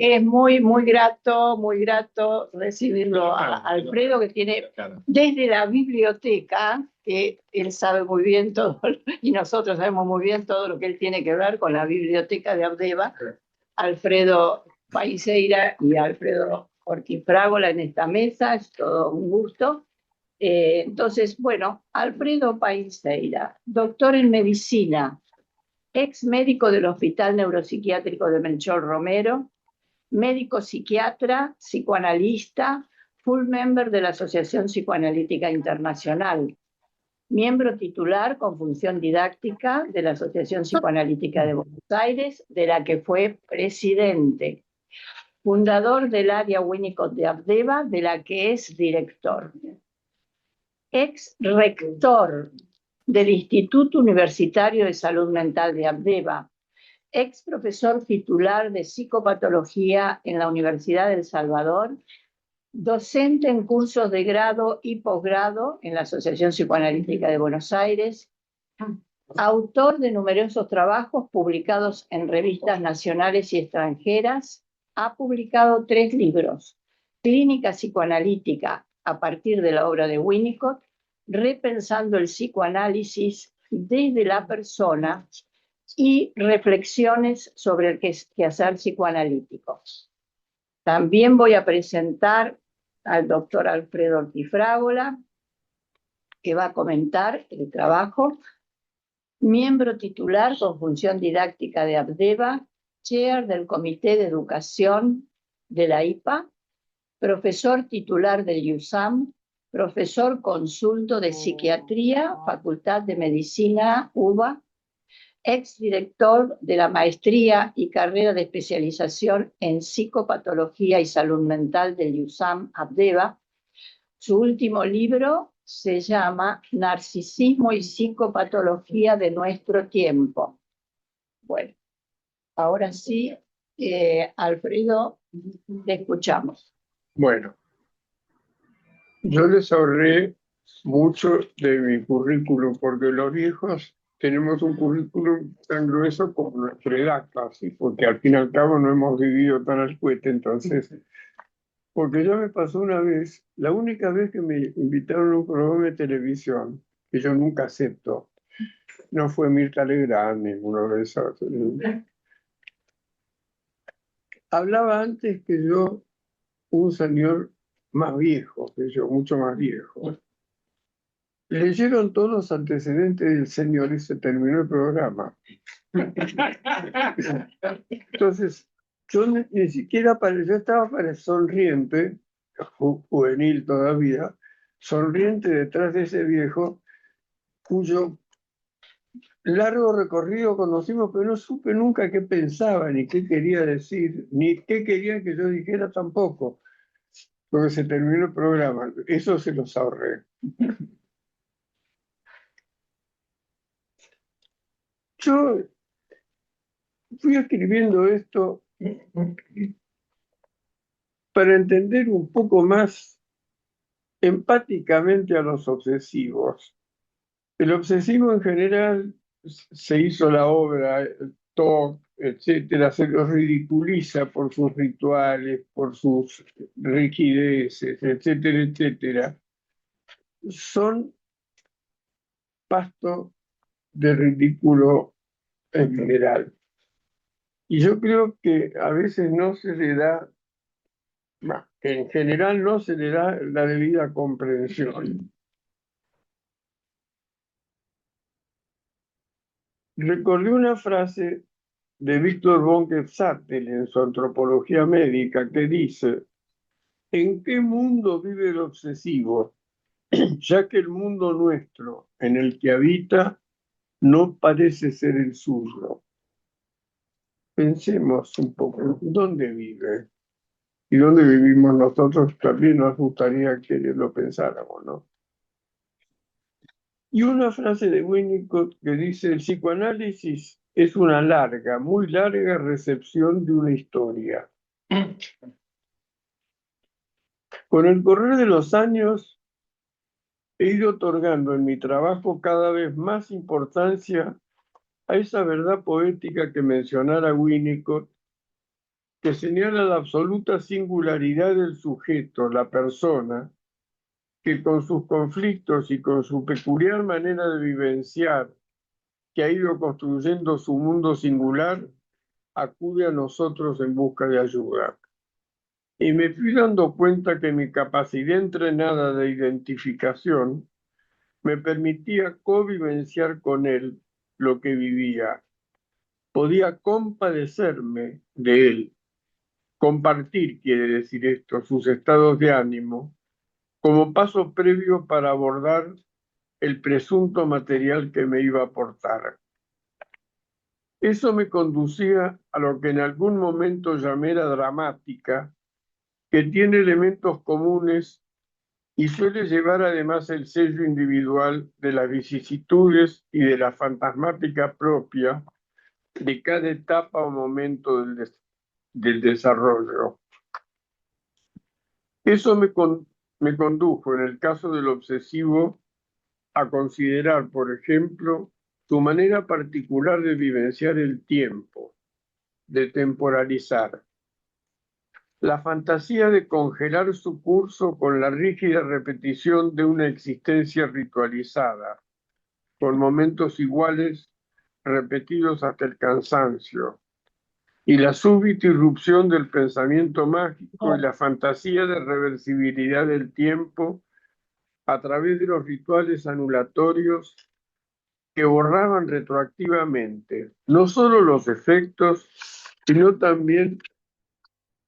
Es muy grato recibirlo a Alfredo, que tiene desde la biblioteca, que él sabe muy bien todo, y nosotros sabemos muy bien todo lo que él tiene que ver con la biblioteca de Abdeva. Alfredo Paiseira y Alfredo Ortiz Frágola en esta mesa, es todo un gusto. Entonces, bueno, Alfredo Paiseira, doctor en medicina, ex médico del Hospital Neuropsiquiátrico de Melchor Romero, médico psiquiatra, psicoanalista, full member de la Asociación Psicoanalítica Internacional, miembro titular con función didáctica de la Asociación Psicoanalítica de Buenos Aires, de la que fue presidente, fundador del área Winnicott de Abdeva, de la que es director, ex rector del Instituto Universitario de Salud Mental de Abdeva, ex profesor titular de psicopatología en la Universidad del Salvador, docente en cursos de grado y posgrado en la Asociación Psicoanalítica de Buenos Aires, autor de numerosos trabajos publicados en revistas nacionales y extranjeras, ha publicado 3 libros: Clínica psicoanalítica a partir de la obra de Winnicott, Repensando el psicoanálisis desde la persona y Reflexiones sobre el quehacer psicoanalítico. También voy a presentar al doctor Alfredo Ortiz Frágola, que va a comentar el trabajo, miembro titular con función didáctica de Abdeva, chair del Comité de Educación de la IPA, profesor titular del USAM, profesor consulto de Psiquiatría, Facultad de Medicina, UBA, exdirector de la maestría y carrera de especialización en psicopatología y salud mental del USAM Abdeva. Su último libro se llama Narcisismo y psicopatología de nuestro tiempo. Bueno, ahora sí, Alfredo, te escuchamos. Bueno, yo les ahorré mucho de mi currículum, porque los viejos tenemos un currículum tan grueso como nuestra edad casi, porque al fin y al cabo no hemos vivido tan al cohete, entonces, porque ya me pasó una vez, la única vez que me invitaron a un programa de televisión, que yo nunca acepto, no fue Mirta Legrand, ninguno de esos. Hablaba antes que yo un señor más viejo que yo, mucho más viejo. Leyeron todos los antecedentes del señor y se terminó el programa. Entonces, yo ni siquiera yo estaba sonriente, juvenil todavía, sonriente detrás de ese viejo, cuyo largo recorrido conocimos, pero no supe nunca qué pensaba, ni qué quería decir, ni qué querían que yo dijera tampoco, porque se terminó el programa. Eso se los ahorré. Yo fui escribiendo esto para entender un poco más empáticamente a los obsesivos. El obsesivo en general se hizo la obra, TOC, etcétera, se los ridiculiza por sus rituales, por sus rigideces, etcétera, etcétera. Son pasto de ridículo en general. Y yo creo que a veces no se le da, que en general no se le da la debida comprensión. Recordé una frase de Víctor von Quetzaltel en su Antropología Médica que dice: ¿en qué mundo vive el obsesivo? Ya que el mundo nuestro en el que habita no parece ser el suyo. Pensemos un poco, ¿dónde vive? Y dónde vivimos nosotros también nos gustaría que lo pensáramos, ¿no? Y una frase de Winnicott que dice: el psicoanálisis es una larga, muy larga recepción de una historia. Con el correr de los años he ido otorgando en mi trabajo cada vez más importancia a esa verdad poética que mencionara Winnicott, que señala la absoluta singularidad del sujeto, la persona, que con sus conflictos y con su peculiar manera de vivenciar, que ha ido construyendo su mundo singular, acude a nosotros en busca de ayuda. Y me fui dando cuenta que mi capacidad entrenada de identificación me permitía covivenciar con él lo que vivía. Podía compadecerme de él. Compartir, quiere decir esto, sus estados de ánimo, como paso previo para abordar el presunto material que me iba a aportar. Eso me conducía a lo que en algún momento llamé la dramática, que tiene elementos comunes y suele llevar además el sello individual de las vicisitudes y de la fantasmática propia de cada etapa o momento del desarrollo. Eso me condujo, en el caso del obsesivo, a considerar, por ejemplo, su manera particular de vivenciar el tiempo, de temporalizar. La fantasía de congelar su curso con la rígida repetición de una existencia ritualizada, con momentos iguales repetidos hasta el cansancio, y la súbita irrupción del pensamiento mágico y la fantasía de reversibilidad del tiempo a través de los rituales anulatorios que borraban retroactivamente no solo los efectos, sino también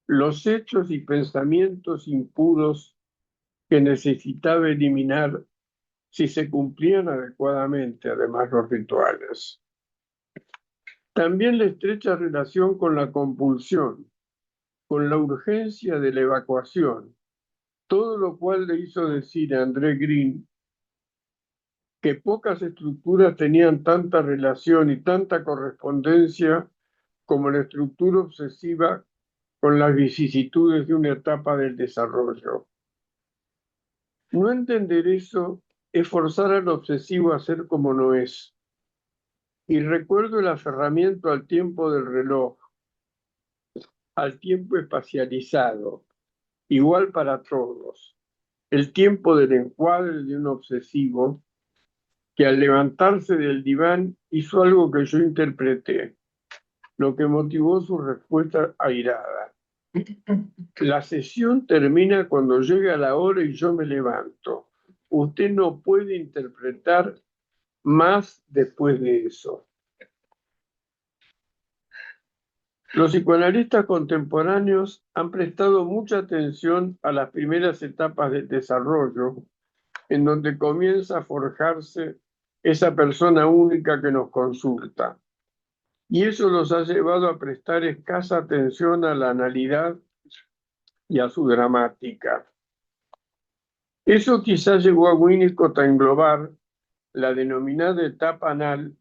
los hechos y pensamientos impuros que necesitaba eliminar si se cumplían adecuadamente, además, los rituales. También la estrecha relación con la compulsión, con la urgencia de la evacuación, todo lo cual le hizo decir a André Green que pocas estructuras tenían tanta relación y tanta correspondencia como la estructura obsesiva con las vicisitudes de una etapa del desarrollo. No entender eso es forzar al obsesivo a ser como no es. Y recuerdo el aferramiento al tiempo del reloj, al tiempo espacializado, igual para todos. El tiempo del encuadre de un obsesivo que al levantarse del diván hizo algo que yo interpreté, lo que motivó su respuesta airada. La sesión termina cuando llega la hora y yo me levanto. Usted no puede interpretar más después de eso. Los psicoanalistas contemporáneos han prestado mucha atención a las primeras etapas del desarrollo, en donde comienza a forjarse esa persona única que nos consulta. Y eso los ha llevado a prestar escasa atención a la analidad y a su dramática. Eso quizás llevó a Winnicott a englobar la denominada etapa anal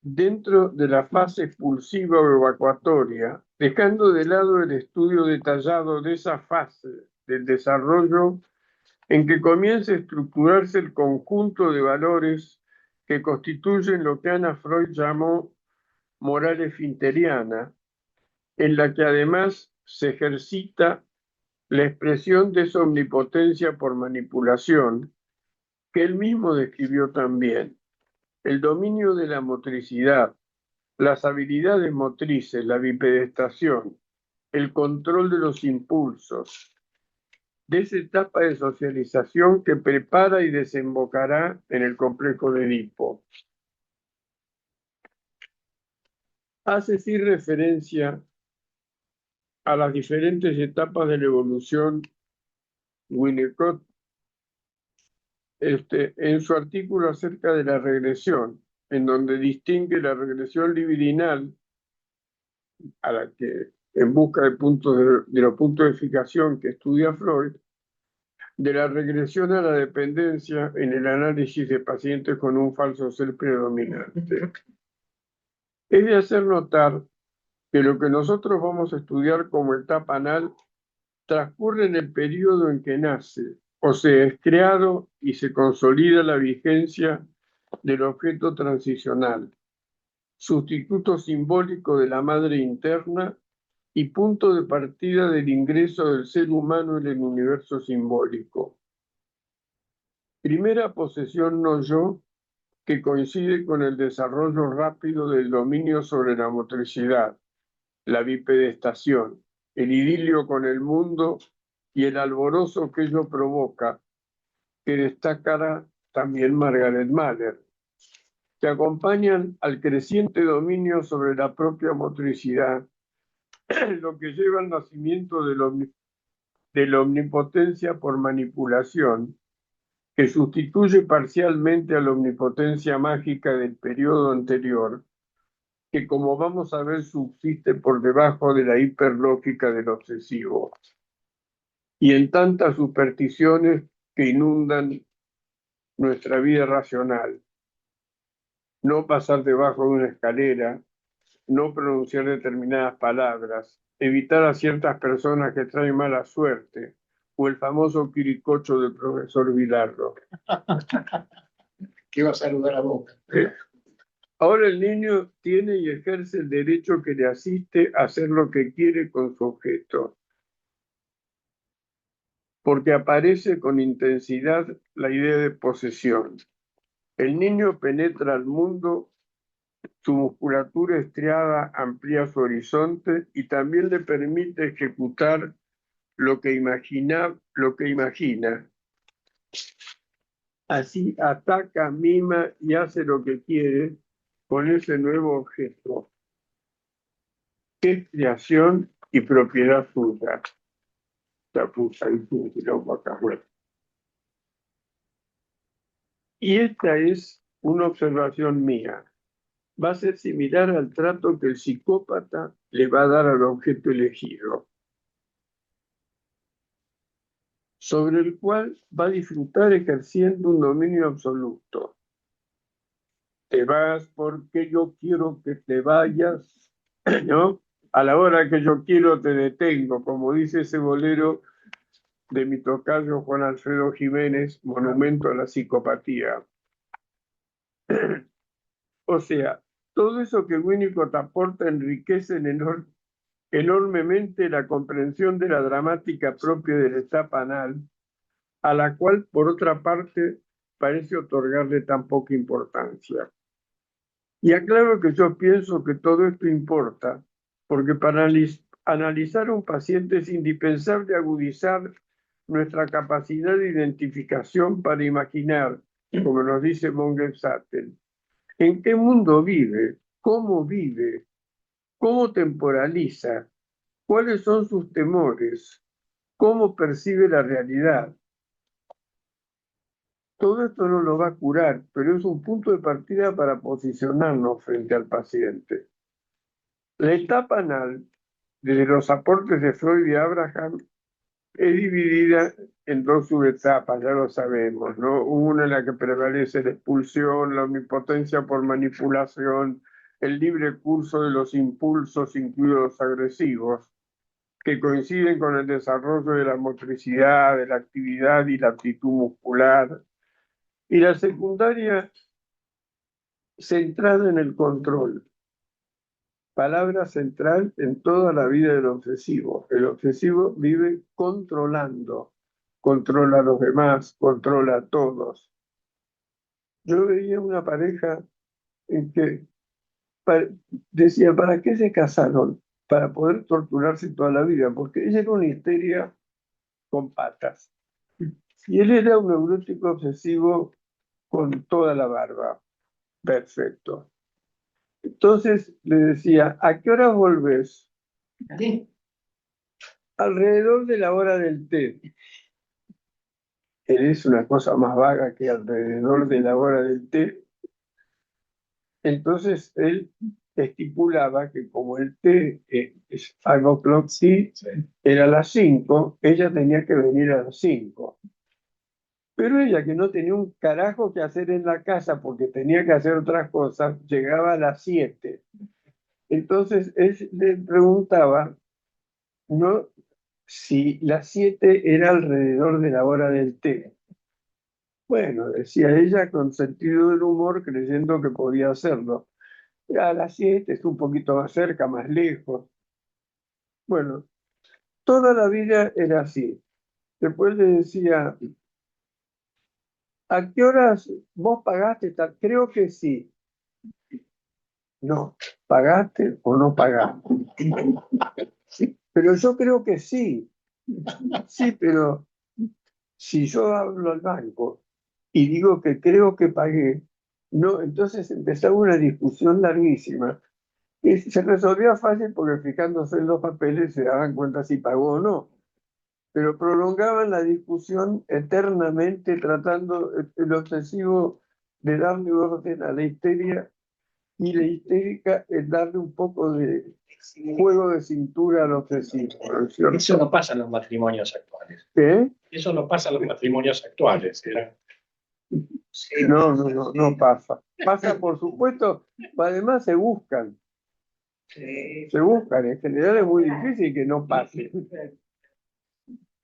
dentro de la fase expulsiva o evacuatoria, dejando de lado el estudio detallado de esa fase del desarrollo en que comienza a estructurarse el conjunto de valores que constituyen lo que Anna Freud llamó moral esfinteriana, en la que además se ejercita la expresión de esa omnipotencia por manipulación, que él mismo describió también, el dominio de la motricidad, las habilidades motrices, la bipedestación, el control de los impulsos, de esa etapa de socialización que prepara y desembocará en el complejo de Edipo. Hace sí referencia a las diferentes etapas de la evolución Winnicott en su artículo acerca de la regresión, en donde distingue la regresión libidinal, a la que en busca de los puntos de fijación que estudia Freud, de la regresión a la dependencia en el análisis de pacientes con un falso ser predominante. Es de hacer notar que lo que nosotros vamos a estudiar como etapa anal transcurre en el periodo en que nace, o sea, es creado y se consolida la vigencia del objeto transicional, sustituto simbólico de la madre interna y punto de partida del ingreso del ser humano en el universo simbólico. Primera posesión no yo, que coincide con el desarrollo rápido del dominio sobre la motricidad, la bipedestación, el idilio con el mundo y el alborozo que ello provoca, que destacará también Margaret Mahler, que acompañan al creciente dominio sobre la propia motricidad, lo que lleva al nacimiento de la omnipotencia por manipulación, que sustituye parcialmente a la omnipotencia mágica del periodo anterior, que como vamos a ver subsiste por debajo de la hiperlógica del obsesivo, y en tantas supersticiones que inundan nuestra vida racional. No pasar debajo de una escalera, no pronunciar determinadas palabras, evitar a ciertas personas que traen mala suerte, o el famoso quiricocho del profesor Vilarro. Que iba a saludar a Boca. Ahora el niño tiene y ejerce el derecho que le asiste a hacer lo que quiere con su objeto, porque aparece con intensidad la idea de posesión. El niño penetra al mundo, su musculatura estriada amplía su horizonte y también le permite ejecutar lo que imagina. Así ataca, mima y hace lo que quiere con ese nuevo objeto, que es creación y propiedad suya. Y esta es una observación mía. Va a ser similar al trato que el psicópata le va a dar al objeto elegido, sobre el cual va a disfrutar ejerciendo un dominio absoluto. Te vas porque yo quiero que te vayas, ¿no? A la hora que yo quiero te detengo, como dice ese bolero de mi tocayo Juan Alfredo Jiménez, Monumento a la Psicopatía. O sea, todo eso que Winnicott aporta enriquece enormemente la comprensión de la dramática propia de la etapa anal, a la cual, por otra parte, parece otorgarle tan poca importancia. Y aclaro que yo pienso que todo esto importa, porque para analizar a un paciente es indispensable agudizar nuestra capacidad de identificación para imaginar, como nos dice von Gersattel, en qué mundo vive, cómo temporaliza, cuáles son sus temores, cómo percibe la realidad. Todo esto no lo va a curar, pero es un punto de partida para posicionarnos frente al paciente. La etapa anal, desde los aportes de Freud y Abraham, es dividida en dos subetapas, ya lo sabemos, ¿no? Una en la que prevalece la expulsión, la omnipotencia por manipulación, el libre curso de los impulsos, incluidos los agresivos, que coinciden con el desarrollo de la motricidad, de la actividad y la aptitud muscular. Y la secundaria, centrada en el control. Palabra central en toda la vida del obsesivo. El obsesivo vive controlando. Controla a los demás, controla a todos. Yo veía una pareja en que decía, ¿para qué se casaron? Para poder torturarse toda la vida, porque ella era una histeria con patas. Y él era un neurótico obsesivo con toda la barba. Perfecto. Entonces le decía, ¿a qué hora volvés? ¿Sí? Alrededor de la hora del té. Es una cosa más vaga que alrededor de la hora del té. Entonces él estipulaba que como el té es 5 o'clock tea, era a las 5, ella tenía que venir a las 5. Pero ella, que no tenía un carajo que hacer en la casa porque tenía que hacer otras cosas, llegaba a las 7. Entonces él le preguntaba, ¿no? Si las 7 era alrededor de la hora del té. Bueno, decía ella con sentido del humor, creyendo que podía hacerlo. A las 7 es un poquito más cerca, más lejos. Bueno, toda la vida era así. Después le decía, ¿a qué horas vos pagaste tal? Creo que sí. No, ¿pagaste o no pagaste? Pero yo creo que sí. Sí, pero si yo hablo al banco y digo que creo que pagué, no, entonces empezaba una discusión larguísima. Y se resolvía fácil porque fijándose en los papeles se daban cuenta si pagó o no. Pero prolongaban la discusión eternamente tratando el obsesivo de darle orden a la histeria y la histérica es darle un poco de juego de cintura al obsesivo, ¿no es cierto? Eso no pasa en los matrimonios actuales. ¿Qué? Eso no pasa en los matrimonios actuales. No pasa. Pasa, por supuesto, además se buscan. Se buscan, en general es muy difícil que no pase.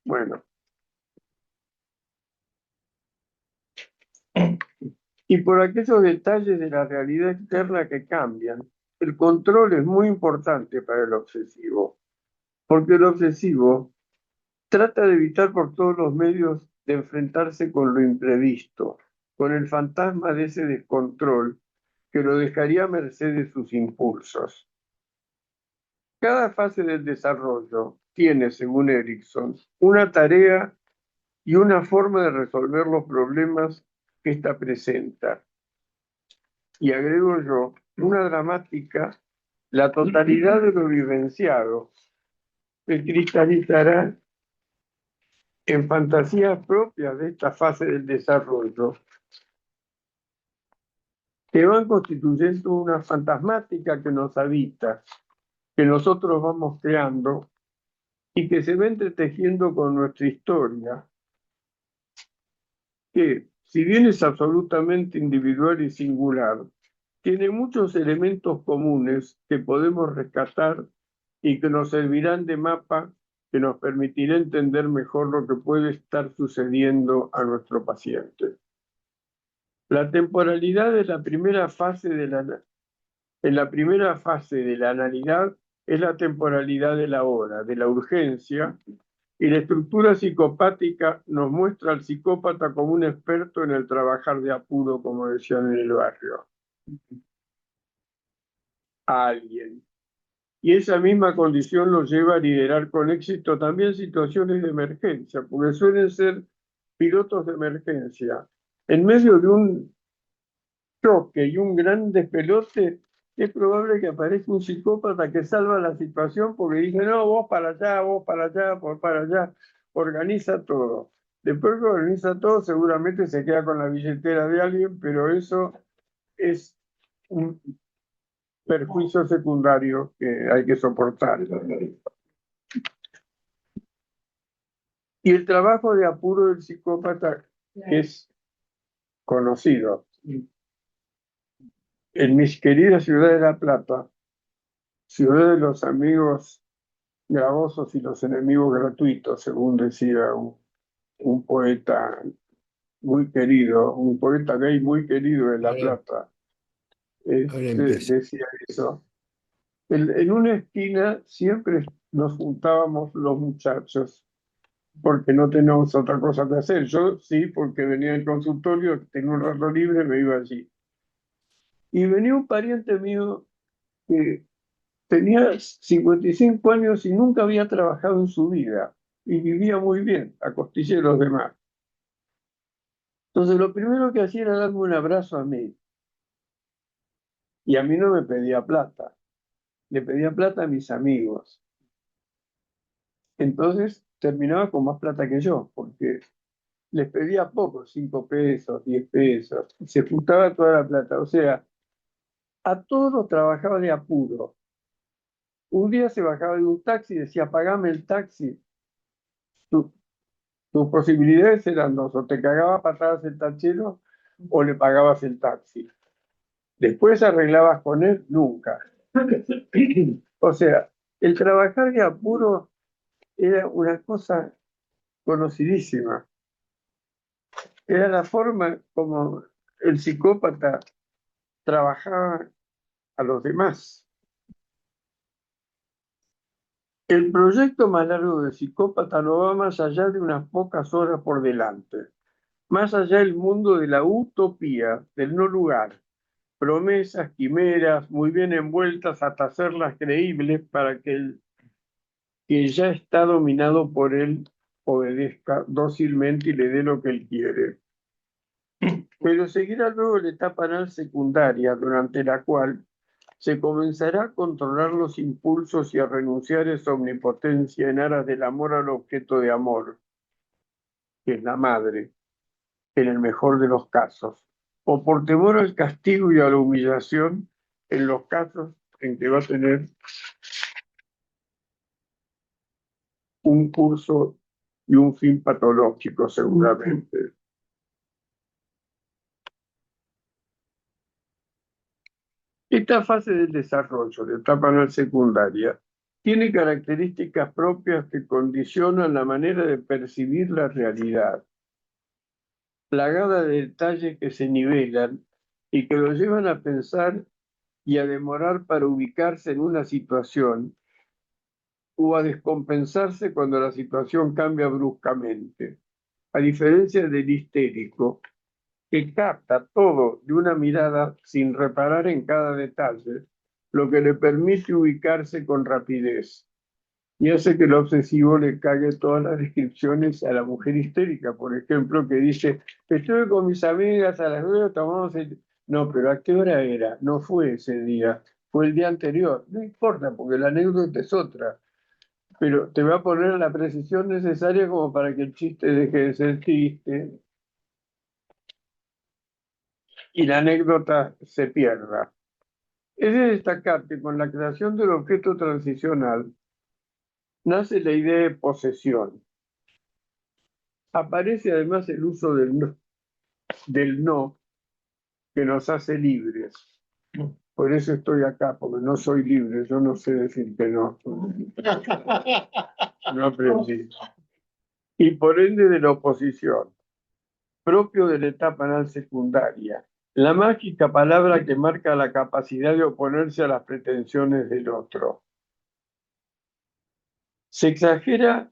Bueno. Y por aquellos detalles de la realidad externa que cambian, el control es muy importante para el obsesivo, porque el obsesivo trata de evitar por todos los medios de enfrentarse con lo imprevisto, con el fantasma de ese descontrol que lo dejaría a merced de sus impulsos. Cada fase del desarrollo tiene, según Erickson, una tarea y una forma de resolver los problemas que ésta presenta. Y agrego yo, una dramática, la totalidad de lo vivenciado se cristalizará en fantasías propias de esta fase del desarrollo, que van constituyendo una fantasmática que nos habita, que nosotros vamos creando y que se va entretejiendo con nuestra historia, que, si bien es absolutamente individual y singular, tiene muchos elementos comunes que podemos rescatar y que nos servirán de mapa que nos permitirá entender mejor lo que puede estar sucediendo a nuestro paciente. La temporalidad es la primera fase en la primera fase de la analidad es la temporalidad de la hora, de la urgencia, y la estructura psicopática nos muestra al psicópata como un experto en el trabajar de apuro, como decían en el barrio, a alguien. Y esa misma condición los lleva a liderar con éxito también situaciones de emergencia, porque suelen ser pilotos de emergencia. En medio de un choque y un gran despelote, es probable que aparezca un psicópata que salva la situación porque dice, no, vos para allá, por para allá, organiza todo. Después que organiza todo, seguramente se queda con la billetera de alguien, pero eso es un perjuicio secundario que hay que soportar. Y el trabajo de apuro del psicópata es conocido. En mi querida ciudad de La Plata, ciudad de los amigos gravosos y los enemigos gratuitos, según decía un poeta muy querido, un poeta gay muy querido de La Plata, decía eso. En una esquina siempre nos juntábamos los muchachos, porque no teníamos otra cosa que hacer. Yo sí, porque venía del consultorio, tenía un rato libre, me iba allí. Y venía un pariente mío que tenía 55 años y nunca había trabajado en su vida y vivía muy bien, a costilla de los demás. Entonces lo primero que hacía era darme un abrazo a mí. Y a mí no me pedía plata, le pedía plata a mis amigos. Entonces terminaba con más plata que yo, porque les pedía poco, 5 pesos, 10 pesos, y se juntaba toda la plata. O sea, a todos trabajaba de apuro. Un día se bajaba de un taxi y decía, pagame el taxi. Tu- Tus posibilidades eran dos, o te cagaba patadas el tachero o le pagabas el taxi. Después arreglabas con él, nunca. O sea, el trabajar de apuro era una cosa conocidísima. Era la forma como el psicópata trabajaba a los demás. El proyecto más largo del psicópata no va más allá de unas pocas horas por delante, más allá del mundo de la utopía, del no lugar, promesas, quimeras, muy bien envueltas hasta hacerlas creíbles para que el que ya está dominado por él obedezca dócilmente y le dé lo que él quiere. Pero seguirá luego la etapa anal secundaria, durante la cual se comenzará a controlar los impulsos y a renunciar a esa omnipotencia en aras del amor al objeto de amor, que es la madre, en el mejor de los casos, o por temor al castigo y a la humillación en los casos en que va a tener un curso y un fin patológico seguramente. Esta fase del desarrollo, la etapa anal secundaria, tiene características propias que condicionan la manera de percibir la realidad, plagada de detalles que se nivelan y que lo llevan a pensar y a demorar para ubicarse en una situación o a descompensarse cuando la situación cambia bruscamente. A diferencia del histérico, que capta todo de una mirada sin reparar en cada detalle, lo que le permite ubicarse con rapidez y hace que el obsesivo le cague todas las descripciones a la mujer histérica, por ejemplo, que dice, estuve con mis amigas a las 9, tomamos el... No, pero ¿a qué hora era? No fue ese día, fue el día anterior. No importa, porque la anécdota es otra, pero te va a poner la precisión necesaria como para que el chiste deje de ser chiste y la anécdota se pierda. Es de destacar que con la creación del objeto transicional nace la idea de posesión. Aparece además el uso del no que nos hace libres. Por eso estoy acá, porque no soy libre, yo no sé decir que no. No aprendí. Y por ende de la oposición, propio de la etapa anal secundaria, la mágica palabra que marca la capacidad de oponerse a las pretensiones del otro. Se exagera,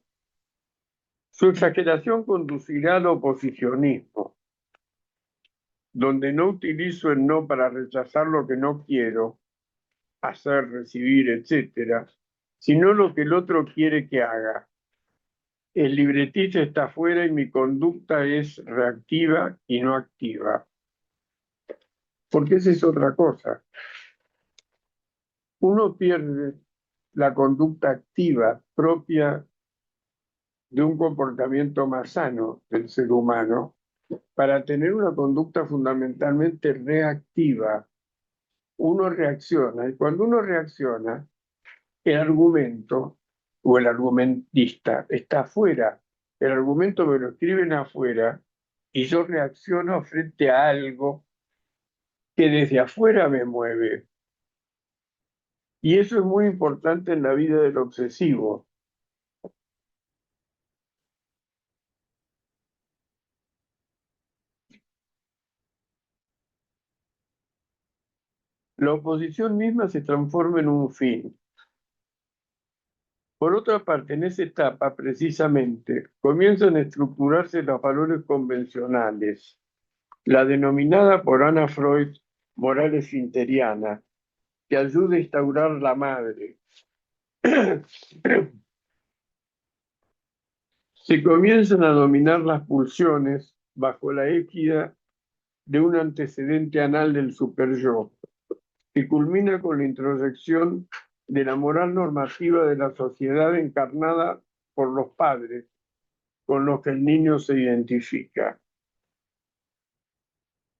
su exageración conducirá al oposicionismo, donde no utilizo el no para rechazar lo que no quiero, hacer, recibir, etcétera, sino lo que el otro quiere que haga. El libretista está afuera y mi conducta es reactiva y no activa. Porque esa es otra cosa. Uno pierde la conducta activa propia de un comportamiento más sano del ser humano para tener una conducta fundamentalmente reactiva. Uno reacciona y cuando uno reacciona, el argumento o el argumentista está afuera. El argumento me lo escriben afuera y yo reacciono frente a algo que desde afuera me mueve. Y eso es muy importante en la vida del obsesivo. La oposición misma se transforma en un fin. Por otra parte, en esa etapa, precisamente, comienzan a estructurarse los valores convencionales, la denominada por Ana Freud moral finteriana, que ayuda a instaurar la madre. Se comienzan a dominar las pulsiones bajo la égida de un antecedente anal del superyo, que culmina con la introyección de la moral normativa de la sociedad encarnada por los padres, con los que el niño se identifica.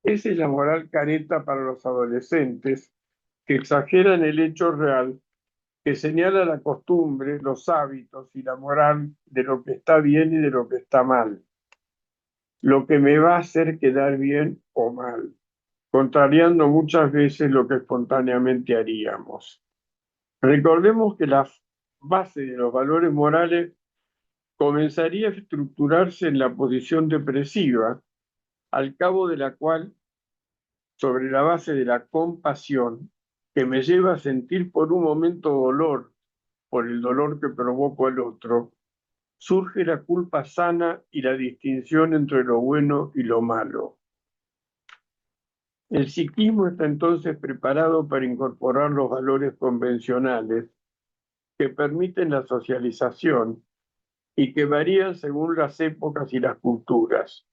Esa es la moral careta para los adolescentes, que exageran el hecho real, que señala la costumbre, los hábitos y la moral de lo que está bien y de lo que está mal, lo que me va a hacer quedar bien o mal, contrariando muchas veces lo que espontáneamente haríamos. Recordemos que la base de los valores morales comenzaría a estructurarse en la posición depresiva, al cabo de la cual, sobre la base de la compasión, que me lleva a sentir por un momento dolor por el dolor que provoco al otro, surge la culpa sana y la distinción entre lo bueno y lo malo. El psiquismo está entonces preparado para incorporar los valores convencionales que permiten la socialización y que varían según las épocas y las culturas.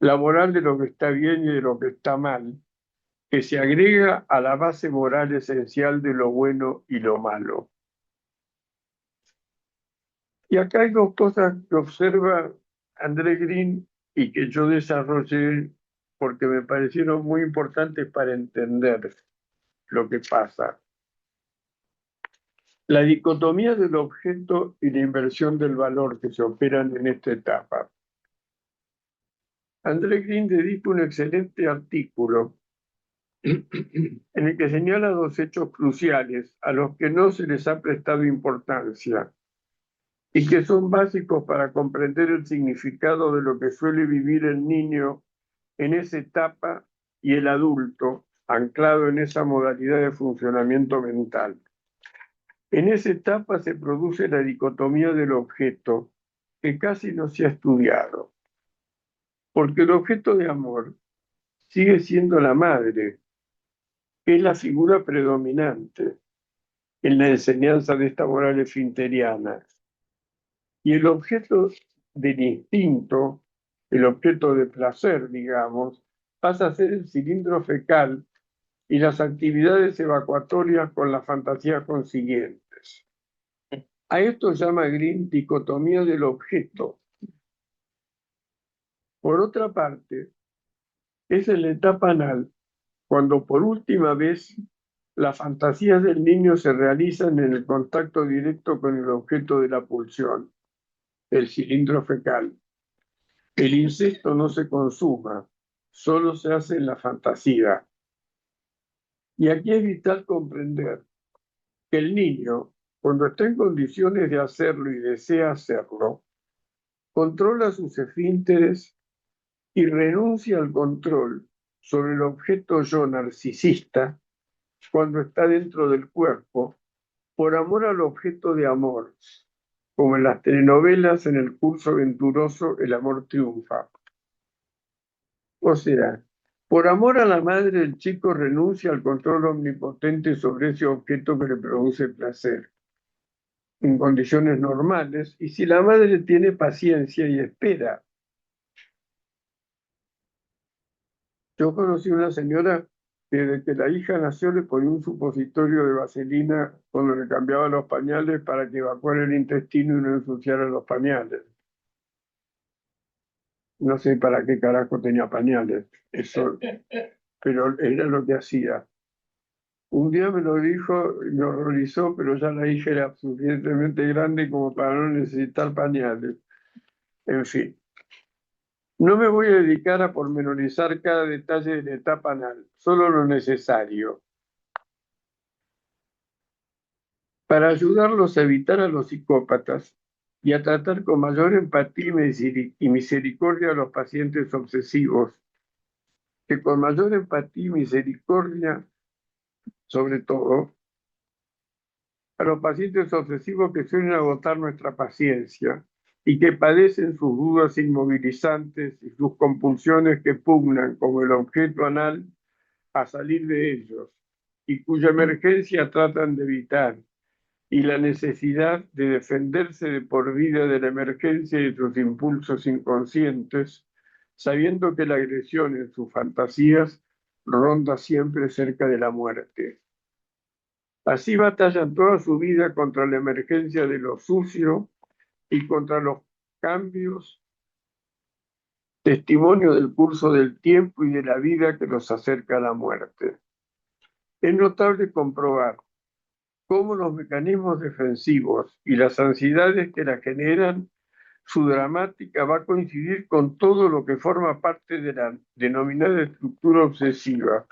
La moral de lo que está bien y de lo que está mal, que se agrega a la base moral esencial de lo bueno y lo malo. Y acá hay dos cosas que observa André Green y que yo desarrollé porque me parecieron muy importantes para entender lo que pasa. La dicotomía del objeto y la inversión del valor que se operan en esta etapa. André Green dedica un excelente artículo en el que señala dos hechos cruciales a los que no se les ha prestado importancia y que son básicos para comprender el significado de lo que suele vivir el niño en esa etapa y el adulto anclado en esa modalidad de funcionamiento mental. En esa etapa se produce la dicotomía del objeto, que casi no se ha estudiado, porque el objeto de amor sigue siendo la madre, que es la figura predominante en la enseñanza de esta moral esfinteriana. Y el objeto del instinto, el objeto de placer, digamos, pasa a ser el cilindro fecal y las actividades evacuatorias con las fantasías consiguientes. A esto llama Green dicotomía del objeto. Por otra parte, es en la etapa anal cuando por última vez las fantasías del niño se realizan en el contacto directo con el objeto de la pulsión, el cilindro fecal. El incesto no se consuma, solo se hace en la fantasía. Y aquí es vital comprender que el niño, cuando está en condiciones de hacerlo y desea hacerlo, controla sus esfínteres y renuncia al control sobre el objeto yo narcisista cuando está dentro del cuerpo, por amor al objeto de amor, como en las telenovelas en el curso venturoso El amor triunfa. O sea, por amor a la madre, el chico renuncia al control omnipotente sobre ese objeto que le produce placer en condiciones normales, y si la madre tiene paciencia y espera. Yo conocí una señora que desde que la hija nació le ponía un supositorio de vaselina cuando le cambiaba los pañales para que evacuara el intestino y no ensuciara los pañales. No sé para qué carajo tenía pañales, eso, pero era lo que hacía. Un día me lo dijo, me horrorizó, pero ya la hija era suficientemente grande como para no necesitar pañales. En fin, no me voy a dedicar a pormenorizar cada detalle de la etapa anal, solo lo necesario. Para ayudarlos a evitar a los psicópatas y a tratar con mayor empatía y misericordia a los pacientes obsesivos, que con mayor empatía y misericordia, sobre todo, a los pacientes obsesivos que suelen agotar nuestra paciencia y que padecen sus dudas inmovilizantes y sus compulsiones que pugnan como el objeto anal a salir de ellos y cuya emergencia tratan de evitar, y la necesidad de defenderse de por vida de la emergencia y de sus impulsos inconscientes, sabiendo que la agresión en sus fantasías ronda siempre cerca de la muerte. Así batallan toda su vida contra la emergencia de lo sucio y contra los cambios, testimonio del curso del tiempo y de la vida que los acerca a la muerte. Es notable comprobar cómo los mecanismos defensivos y las ansiedades que la generan, su dramática va a coincidir con todo lo que forma parte de la denominada estructura obsesiva,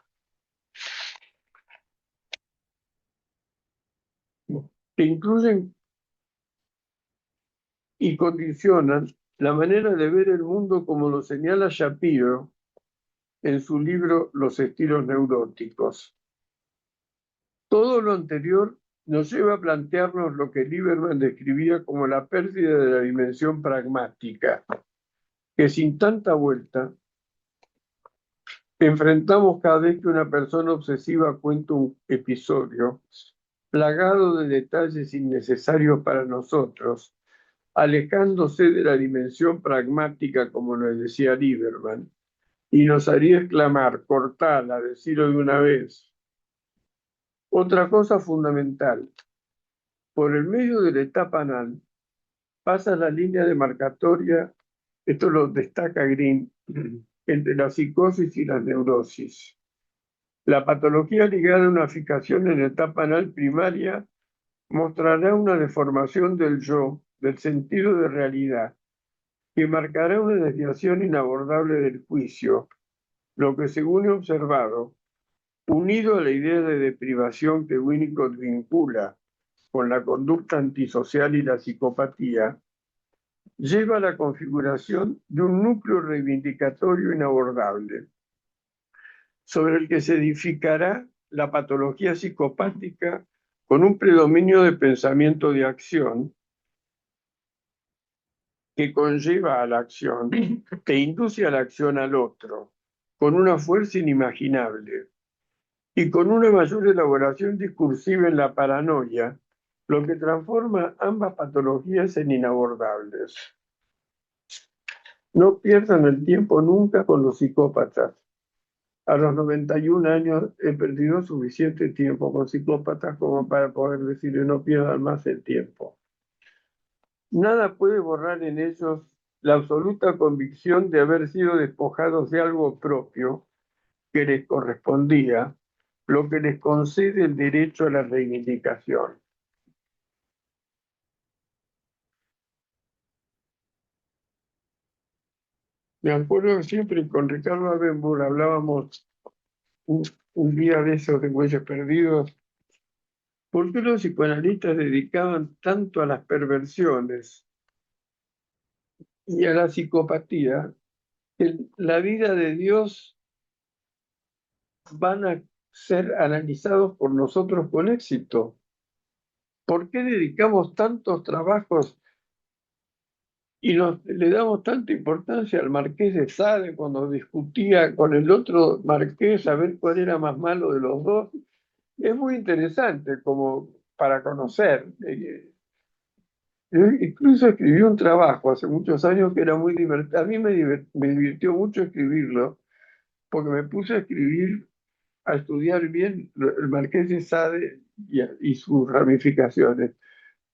que incluyen y condicionan la manera de ver el mundo como lo señala Shapiro en su libro Los estilos neuróticos. Todo lo anterior nos lleva a plantearnos lo que Lieberman describía como la pérdida de la dimensión pragmática, que sin tanta vuelta enfrentamos cada vez que una persona obsesiva cuenta un episodio plagado de detalles innecesarios para nosotros, alejándose de la dimensión pragmática, como nos decía Lieberman, y nos haría exclamar, cortala, decirlo de una vez. Otra cosa fundamental, por el medio de la etapa anal pasa la línea demarcatoria, esto lo destaca Green, entre la psicosis y la neurosis. La patología ligada a una fijación en la etapa anal primaria mostrará una deformación del yo, del sentido de realidad, que marcará una desviación inabordable del juicio, lo que según he observado, unido a la idea de deprivación que Winnicott vincula con la conducta antisocial y la psicopatía, lleva a la configuración de un núcleo reivindicatorio inabordable, sobre el que se edificará la patología psicopática con un predominio de pensamiento de acción que conlleva a la acción, que induce a la acción al otro, con una fuerza inimaginable y con una mayor elaboración discursiva en la paranoia, lo que transforma ambas patologías en inabordables. No pierdan el tiempo nunca con los psicópatas. A los 91 años he perdido suficiente tiempo con psicópatas como para poder decirle no pierdan más el tiempo. Nada puede borrar en ellos la absoluta convicción de haber sido despojados de algo propio que les correspondía, lo que les concede el derecho a la reivindicación. Me acuerdo que siempre con Ricardo Abenbourg hablábamos un día de esos de Huellas Perdidos. ¿Por qué los psicoanalistas dedicaban tanto a las perversiones y a la psicopatía? Que la vida de Dios van a ser analizados por nosotros con éxito. ¿Por qué dedicamos tantos trabajos y le damos tanta importancia al Marqués de Sade cuando discutía con el otro marqués a ver cuál era más malo de los dos? Es muy interesante como para conocer. Yo incluso escribí un trabajo hace muchos años que era muy divertido. A mí me divirtió mucho escribirlo porque me puse a escribir, a estudiar bien el Marqués de Sade y sus ramificaciones.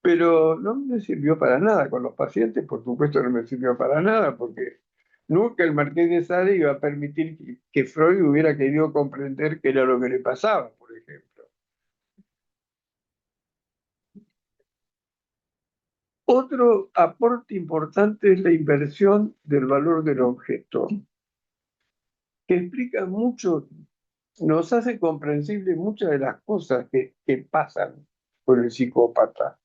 Pero no me sirvió para nada con los pacientes, por supuesto no me sirvió para nada, porque nunca el Marqués de Sade iba a permitir que Freud hubiera querido comprender qué era lo que le pasaba, por ejemplo. Otro aporte importante es la inversión del valor del objeto, que explica mucho, nos hace comprensible muchas de las cosas que pasan con el psicópata,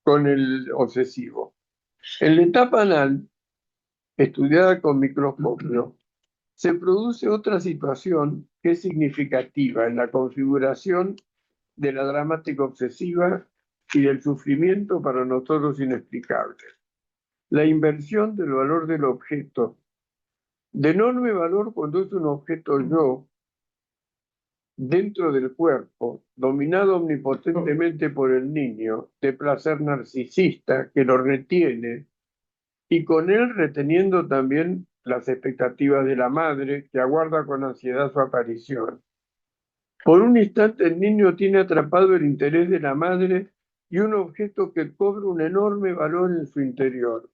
con el obsesivo. En la etapa anal, estudiada con microscopio, se produce otra situación que es significativa en la configuración de la dramática obsesiva y del sufrimiento para nosotros inexplicable. La inversión del valor del objeto, de enorme valor cuando es un objeto yo, dentro del cuerpo, dominado omnipotentemente por el niño, de placer narcisista que lo retiene, y con él reteniendo también las expectativas de la madre, que aguarda con ansiedad su aparición. Por un instante el niño tiene atrapado el interés de la madre y un objeto que cobra un enorme valor en su interior,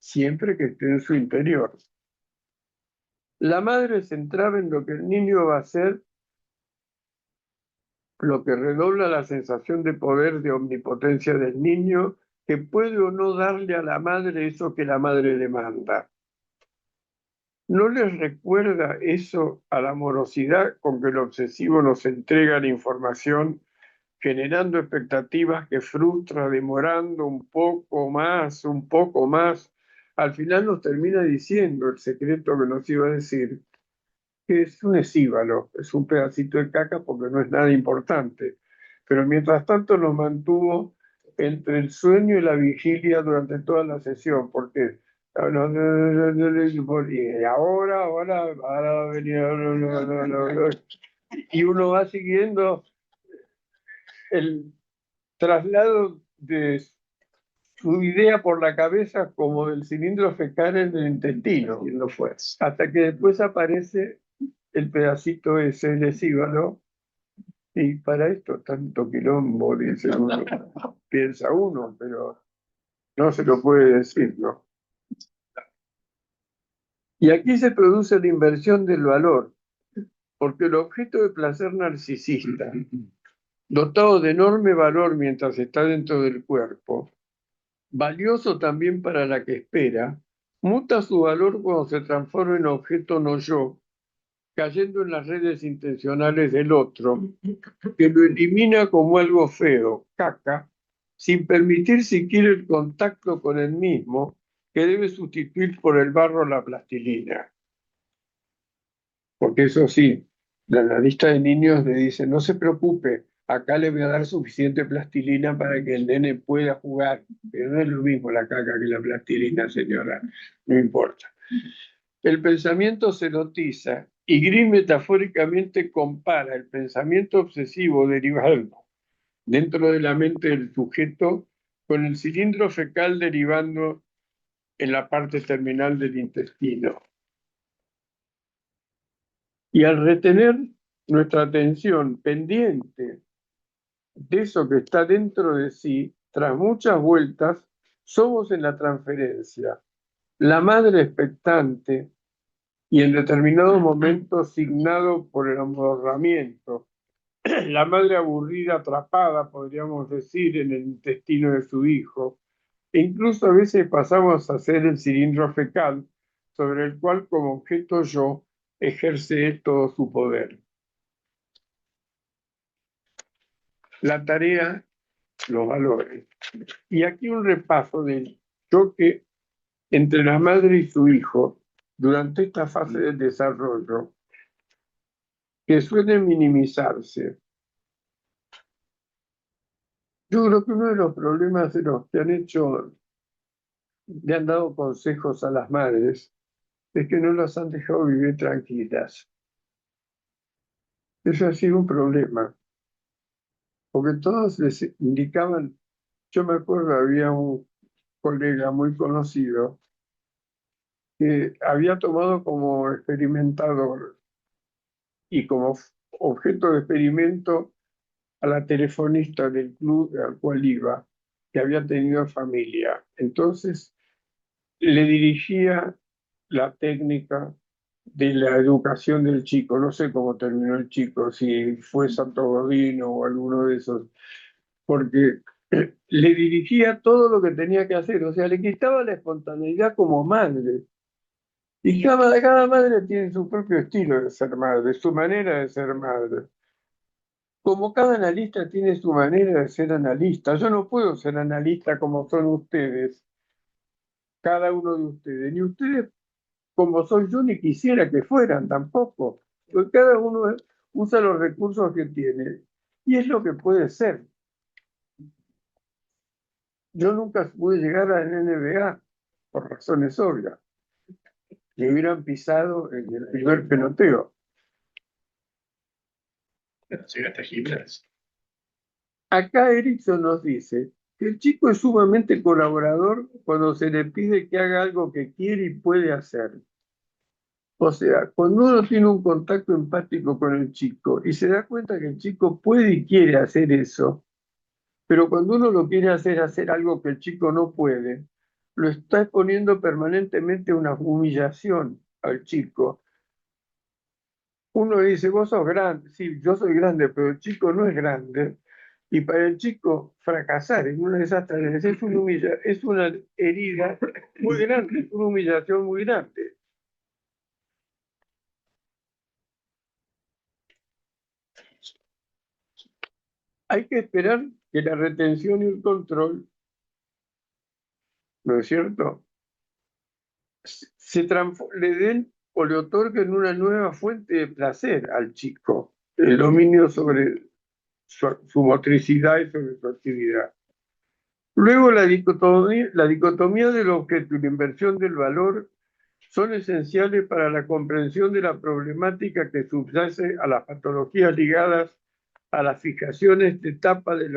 siempre que esté en su interior. La madre se centraba en lo que el niño va a hacer, lo que redobla la sensación de poder, de omnipotencia del niño, que puede o no darle a la madre eso que la madre demanda. ¿No les recuerda eso a la morosidad con que el obsesivo nos entrega la información, generando expectativas que frustra, demorando un poco más, un poco más? Al final nos termina diciendo el secreto que nos iba a decir, que es un escívalo, es un pedacito de caca porque no es nada importante, pero mientras tanto nos mantuvo entre el sueño y la vigilia durante toda la sesión, porque y ahora va a venir, y uno va siguiendo el traslado de su idea por la cabeza como del cilindro fecal en el intestino, hasta que después aparece el pedacito ese lesívalo, y para esto tanto quilombo, dice uno, piensa uno, pero no se lo puede decir, ¿no? Y aquí se produce la inversión del valor, porque el objeto de placer narcisista, dotado de enorme valor mientras está dentro del cuerpo, valioso también para la que espera, muta su valor cuando se transforma en objeto no yo, cayendo en las redes intencionales del otro, que lo elimina como algo feo, caca, sin permitir siquiera el contacto con el mismo, que debe sustituir por el barro la plastilina. Porque eso sí, la analista de niños le dice, no se preocupe, acá le voy a dar suficiente plastilina para que el nene pueda jugar, pero no es lo mismo la caca que la plastilina, señora, no importa. El pensamiento se erotiza y Green metafóricamente compara el pensamiento obsesivo derivado dentro de la mente del sujeto con el cilindro fecal derivando en la parte terminal del intestino. Y al retener nuestra atención pendiente de eso que está dentro de sí, tras muchas vueltas, somos en la transferencia. La madre expectante y en determinados momentos signado por el amodorramiento. La madre aburrida, atrapada, podríamos decir, en el intestino de su hijo. E incluso a veces pasamos a ser el cilindro fecal sobre el cual como objeto yo ejerce todo su poder. La tarea, los valores. Y aquí un repaso del choque entre la madre y su hijo durante esta fase del desarrollo, que suele minimizarse. Yo creo que uno de los problemas de los que han hecho, le han dado consejos a las madres, es que no las han dejado vivir tranquilas. Eso ha sido un problema, porque todos les indicaban, yo me acuerdo, había un colega muy conocido que había tomado como experimentador y como objeto de experimento a la telefonista del club al cual iba, que había tenido familia. Entonces, le dirigía la técnica de la educación del chico. No sé cómo terminó el chico, si fue Santo Godino o alguno de esos, porque le dirigía todo lo que tenía que hacer, o sea, le quitaba la espontaneidad como madre. Y cada madre tiene su propio estilo de ser madre, su manera de ser madre. Como cada analista tiene su manera de ser analista, yo no puedo ser analista como son ustedes, cada uno de ustedes, ni ustedes como soy yo, ni quisiera que fueran tampoco, porque cada uno usa los recursos que tiene y es lo que puede ser. Yo nunca pude llegar a la NBA por razones obvias, me hubieran pisado en el primer peloteo. Acá Erickson nos dice que el chico es sumamente colaborador cuando se le pide que haga algo que quiere y puede hacer. O sea, cuando uno tiene un contacto empático con el chico y se da cuenta que el chico puede y quiere hacer eso, pero cuando uno lo quiere hacer algo que el chico no puede, lo está exponiendo permanentemente a una humillación al chico. Uno dice, vos sos grande, sí, yo soy grande, pero el chico no es grande. Y para el chico fracasar en una de esas tareas es una herida muy grande, es una humillación muy grande. Hay que esperar que la retención y el control, ¿no es cierto?, le den o le otorguen una nueva fuente de placer al chico, el dominio sobre su motricidad y sobre su actividad. Luego la dicotomía del objeto y la inversión del valor son esenciales para la comprensión de la problemática que subyace a las patologías ligadas a las fijaciones de etapa de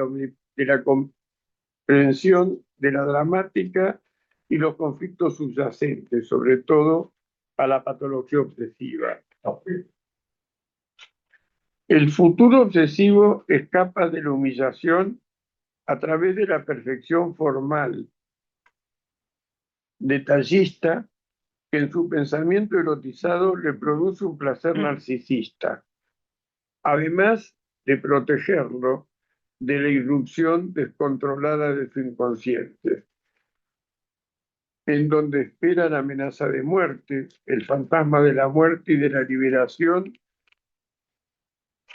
la comprensión de la dramática y los conflictos subyacentes, sobre todo a la patología obsesiva. El futuro obsesivo escapa de la humillación a través de la perfección formal, detallista, que en su pensamiento erotizado le produce un placer narcisista, además de protegerlo de la irrupción descontrolada de su inconsciente, en donde espera la amenaza de muerte, el fantasma de la muerte y de la liberación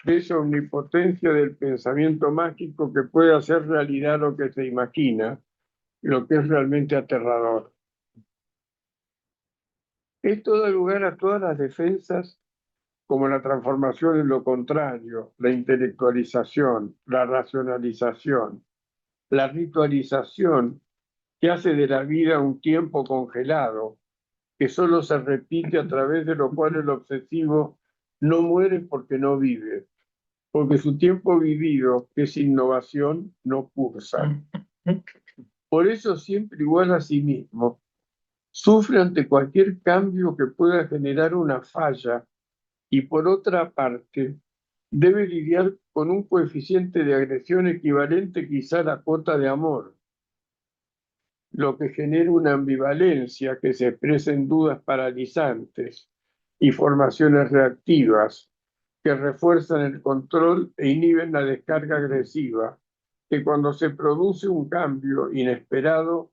de esa omnipotencia del pensamiento mágico que puede hacer realidad lo que se imagina, lo que es realmente aterrador. Esto da lugar a todas las defensas, como la transformación en lo contrario, la intelectualización, la racionalización, la ritualización que hace de la vida un tiempo congelado, que solo se repite a través de lo cual el obsesivo no muere porque no vive, porque su tiempo vivido, que es innovación, no cursa. Por eso siempre igual a sí mismo, sufre ante cualquier cambio que pueda generar una falla y por otra parte debe lidiar con un coeficiente de agresión equivalente quizá a la cuota de amor, lo que genera una ambivalencia que se expresa en dudas paralizantes y formaciones reactivas que refuerzan el control e inhiben la descarga agresiva, que cuando se produce un cambio inesperado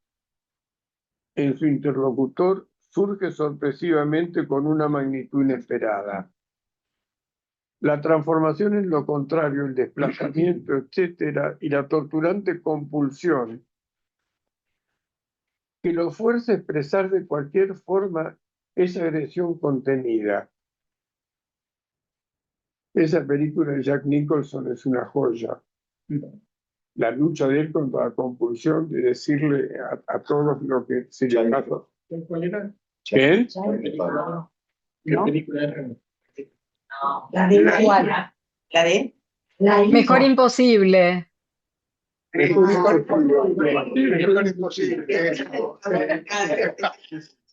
en su interlocutor surge sorpresivamente con una magnitud inesperada. La transformación en lo contrario, el desplazamiento, etcétera, y la torturante compulsión que lo fuerza a expresar de cualquier forma esa agresión contenida. Esa película de Jack Nicholson es una joya. La lucha de él contra la compulsión de decirle a todos lo que se le pasa. ¿Cuál era? ¿Qué? ¿Qué película era? La de igual. La de la Mejor imposible.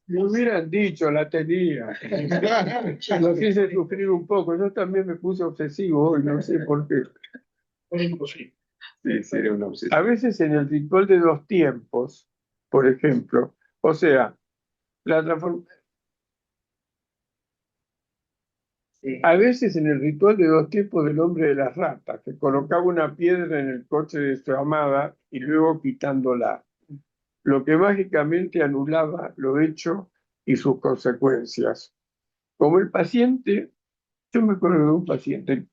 Me hubieran dicho, la tenía. Lo quise sufrir un poco. Yo también me puse obsesivo hoy, no sé por qué. Sí, sería una obsesión. A veces en el ritual de 2 tiempos, por ejemplo, o sea, a veces en el ritual de 2 tiempos del hombre de las ratas, que colocaba una piedra en el coche de su amada y luego quitándola, lo que mágicamente anulaba lo hecho y sus consecuencias. Como el paciente, yo me acuerdo de un paciente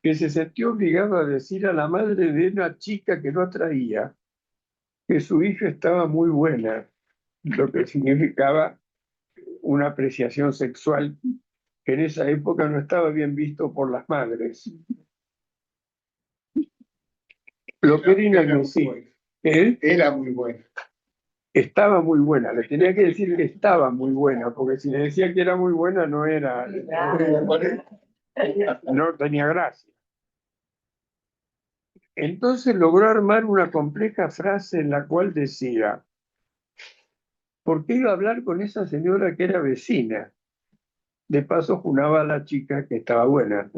que se sintió obligado a decir a la madre de una chica que lo atraía que su hija estaba muy buena, lo que significaba una apreciación sexual que en esa época no estaba bien visto por las madres. Lo que era inadmisible. Era muy buena. Estaba muy buena, le tenía que decir que estaba muy buena, porque si le decía que era muy buena no era, no tenía gracia. Entonces logró armar una compleja frase en la cual decía, ¿por qué iba a hablar con esa señora que era vecina? De paso junaba a la chica que estaba buena.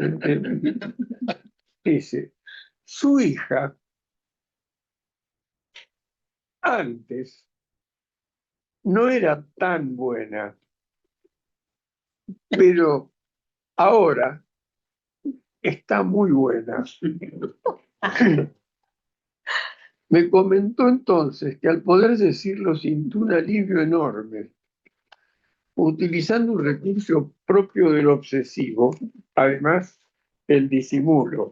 Dice, su hija antes no era tan buena, pero ahora está muy buena. Me comentó entonces que al poder decirlo sintió un alivio enorme, utilizando un recurso propio del obsesivo, además el disimulo.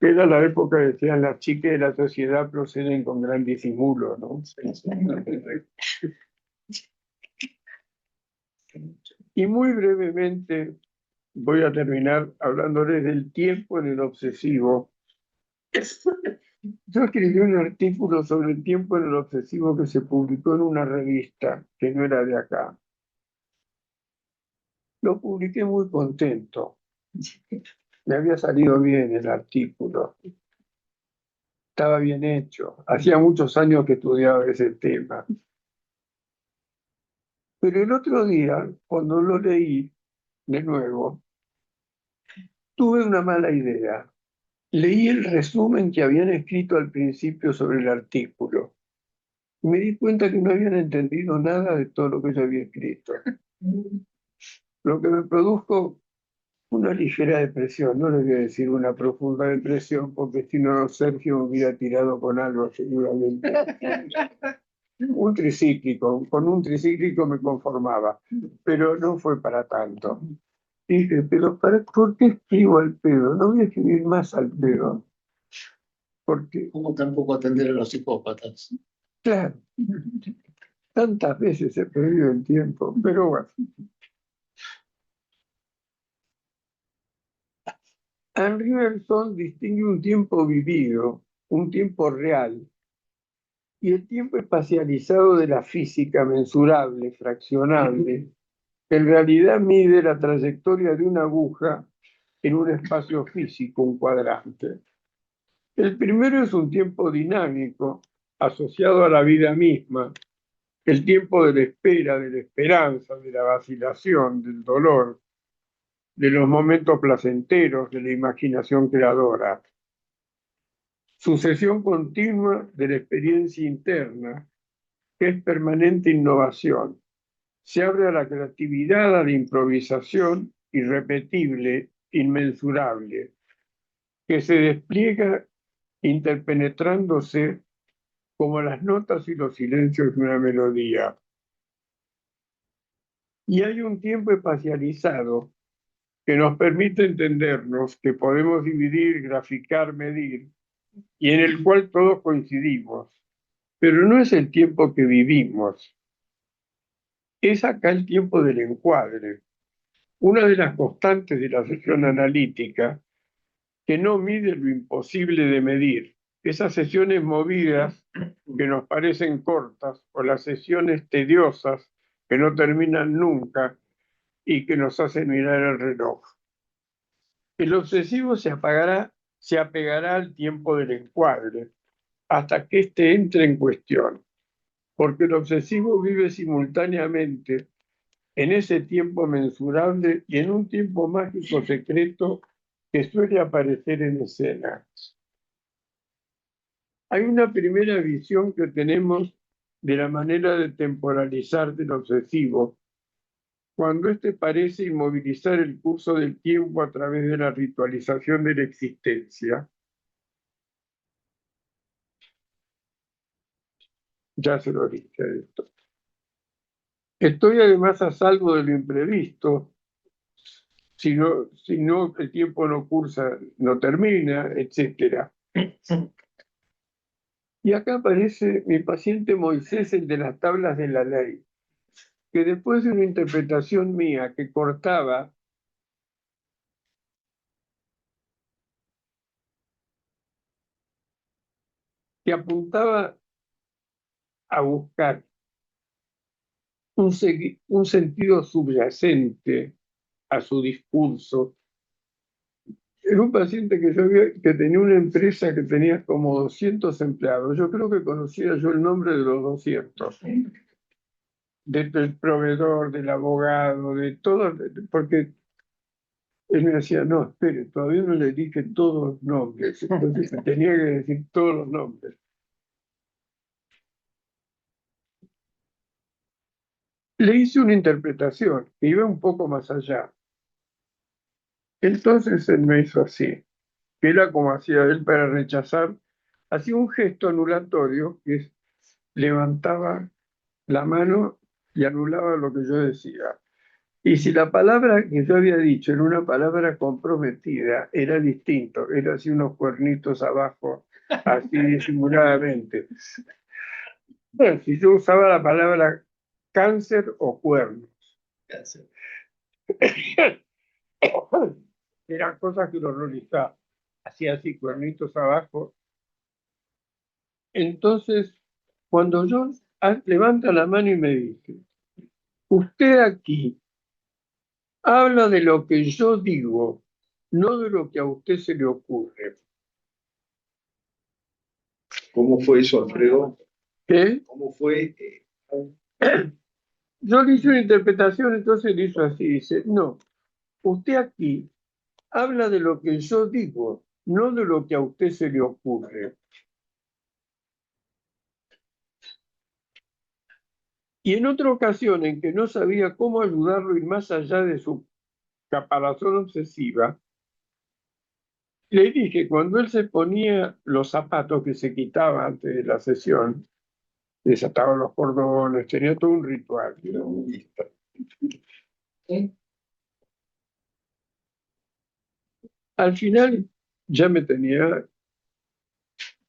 Era la época que decían las chicas de la sociedad proceden con gran disimulo, ¿no? Y muy brevemente voy a terminar hablándoles del tiempo en el obsesivo. Yo escribí un artículo sobre el tiempo en el obsesivo que se publicó en una revista que no era de acá. Lo publiqué muy contento. Me había salido bien el artículo. Estaba bien hecho. Hacía muchos años que estudiaba ese tema. Pero el otro día, cuando lo leí de nuevo, tuve una mala idea. Leí el resumen que habían escrito al principio sobre el artículo. Y me di cuenta que no habían entendido nada de todo lo que yo había escrito. Lo que me produjo una ligera depresión, no le voy a decir una profunda depresión, porque si no Sergio me hubiera tirado con algo seguramente. Un tricíclico, con un tricíclico me conformaba, pero no fue para tanto. Dije, pero ¿por qué escribo al pedo? No voy a escribir más al pedo. Porque, Como tampoco atender a los psicópatas. claro, tantas veces he perdido el tiempo, pero bueno. Henri Bergson distingue un tiempo vivido, un tiempo real, y el tiempo espacializado de la física mensurable, fraccionable, que en realidad mide la trayectoria de una aguja en un espacio físico, un cuadrante. El primero es un tiempo dinámico, asociado a la vida misma, el tiempo de la espera, de la esperanza, de la vacilación, del dolor, de los momentos placenteros, de la imaginación creadora. Sucesión continua de la experiencia interna, que es permanente innovación. Se abre a la creatividad, a la improvisación irrepetible, inmensurable, que se despliega interpenetrándose como las notas y los silencios de una melodía. Y hay un tiempo espacializado que nos permite entendernos, que podemos dividir, graficar, medir, y en el cual todos coincidimos. Pero no es el tiempo que vivimos, es acá el tiempo del encuadre. Una de las constantes de la sesión analítica, que no mide lo imposible de medir. Esas sesiones movidas que nos parecen cortas o las sesiones tediosas que no terminan nunca y que nos hacen mirar el reloj. El obsesivo se apegará al tiempo del encuadre hasta que éste entre en cuestión, porque el obsesivo vive simultáneamente en ese tiempo mensurable y en un tiempo mágico secreto que suele aparecer en escena. Hay una primera visión que tenemos de la manera de temporalizar del obsesivo, cuando éste parece inmovilizar el curso del tiempo a través de la ritualización de la existencia. Ya se lo dije esto. Estoy además a salvo de lo imprevisto, si no el tiempo no cursa, no termina, etc. Y acá aparece mi paciente Moisés, el de las tablas de la ley, que después de una interpretación mía que cortaba, que apuntaba a buscar un sentido subyacente a su discurso. Era un paciente que yo vi que tenía una empresa que tenía como 200 empleados. Yo creo que conocía yo el nombre de los 200. Del proveedor, del abogado, de todo, porque él me decía, no, espere, todavía no le dije todos los nombres. Entonces tenía que decir todos los nombres. Le hice una interpretación que iba un poco más allá. Entonces él me hizo así, que era como hacía él para rechazar, hacía un gesto anulatorio que levantaba la mano y anulaba lo que yo decía. Y si la palabra que yo había dicho era una palabra comprometida, era distinto, era así unos cuernitos abajo, así disimuladamente. Bueno, si yo usaba la palabra cáncer o cuernos. Eran cosas que lo horrorizaba. Hacía así, cuernitos abajo. Entonces, cuando yo levanta la mano y me dice, usted aquí habla de lo que yo digo, no de lo que a usted se le ocurre. ¿Cómo fue eso, Alfredo? ¿Qué? ¿Cómo fue? Yo le hice una interpretación, entonces le hizo así, dice, no, usted aquí habla de lo que yo digo, no de lo que a usted se le ocurre. Y en otra ocasión en que no sabía cómo ayudarlo a ir más allá de su caparazón obsesiva, le dije, cuando él se ponía los zapatos que se quitaba antes de la sesión, desataba los cordones, tenía todo un ritual. Al final ya me tenía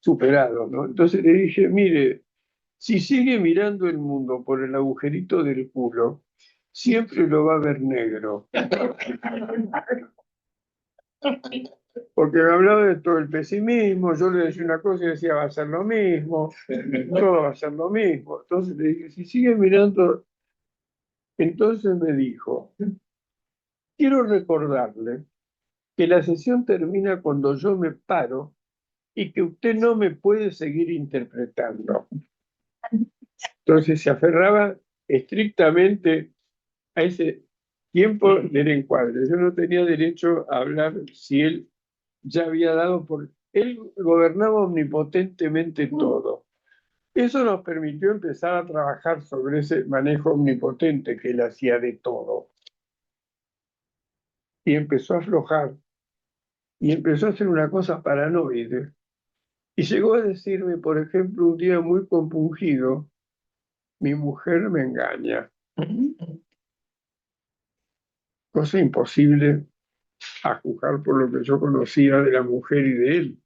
superado, ¿no? Entonces le dije, mire, si sigue mirando el mundo por el agujerito del culo, siempre lo va a ver negro. Porque me hablaba de todo el pesimismo, yo le decía una cosa y decía va a ser lo mismo, todo va a ser lo mismo. Entonces le dije, si sigue mirando, entonces me dijo, quiero recordarle que la sesión termina cuando yo me paro y que usted no me puede seguir interpretando. Entonces se aferraba estrictamente a ese tiempo del encuadre. Yo no tenía derecho a hablar si él ya había dado por... Él gobernaba omnipotentemente todo. Eso nos permitió empezar a trabajar sobre ese manejo omnipotente que él hacía de todo. Y empezó a aflojar. Y empezó a hacer una cosa paranoide. Y llegó a decirme, por ejemplo, un día muy compungido, mi mujer me engaña. Cosa imposible a juzgar por lo que yo conocía de la mujer y de él.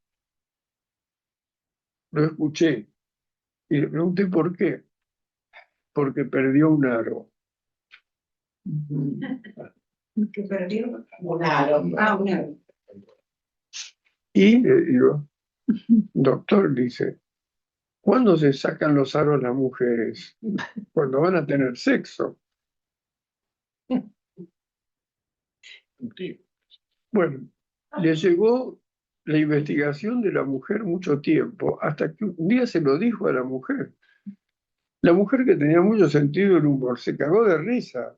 Lo escuché y le pregunté por qué. Porque perdió un aro. Que perdió un aro. Ah, un aro. Y le digo, doctor, dice, ¿cuándo se sacan los aros las mujeres? Cuando van a tener sexo. Bueno, le llegó la investigación de la mujer mucho tiempo, hasta que un día se lo dijo a la mujer. La mujer, que tenía mucho sentido del humor, se cagó de risa.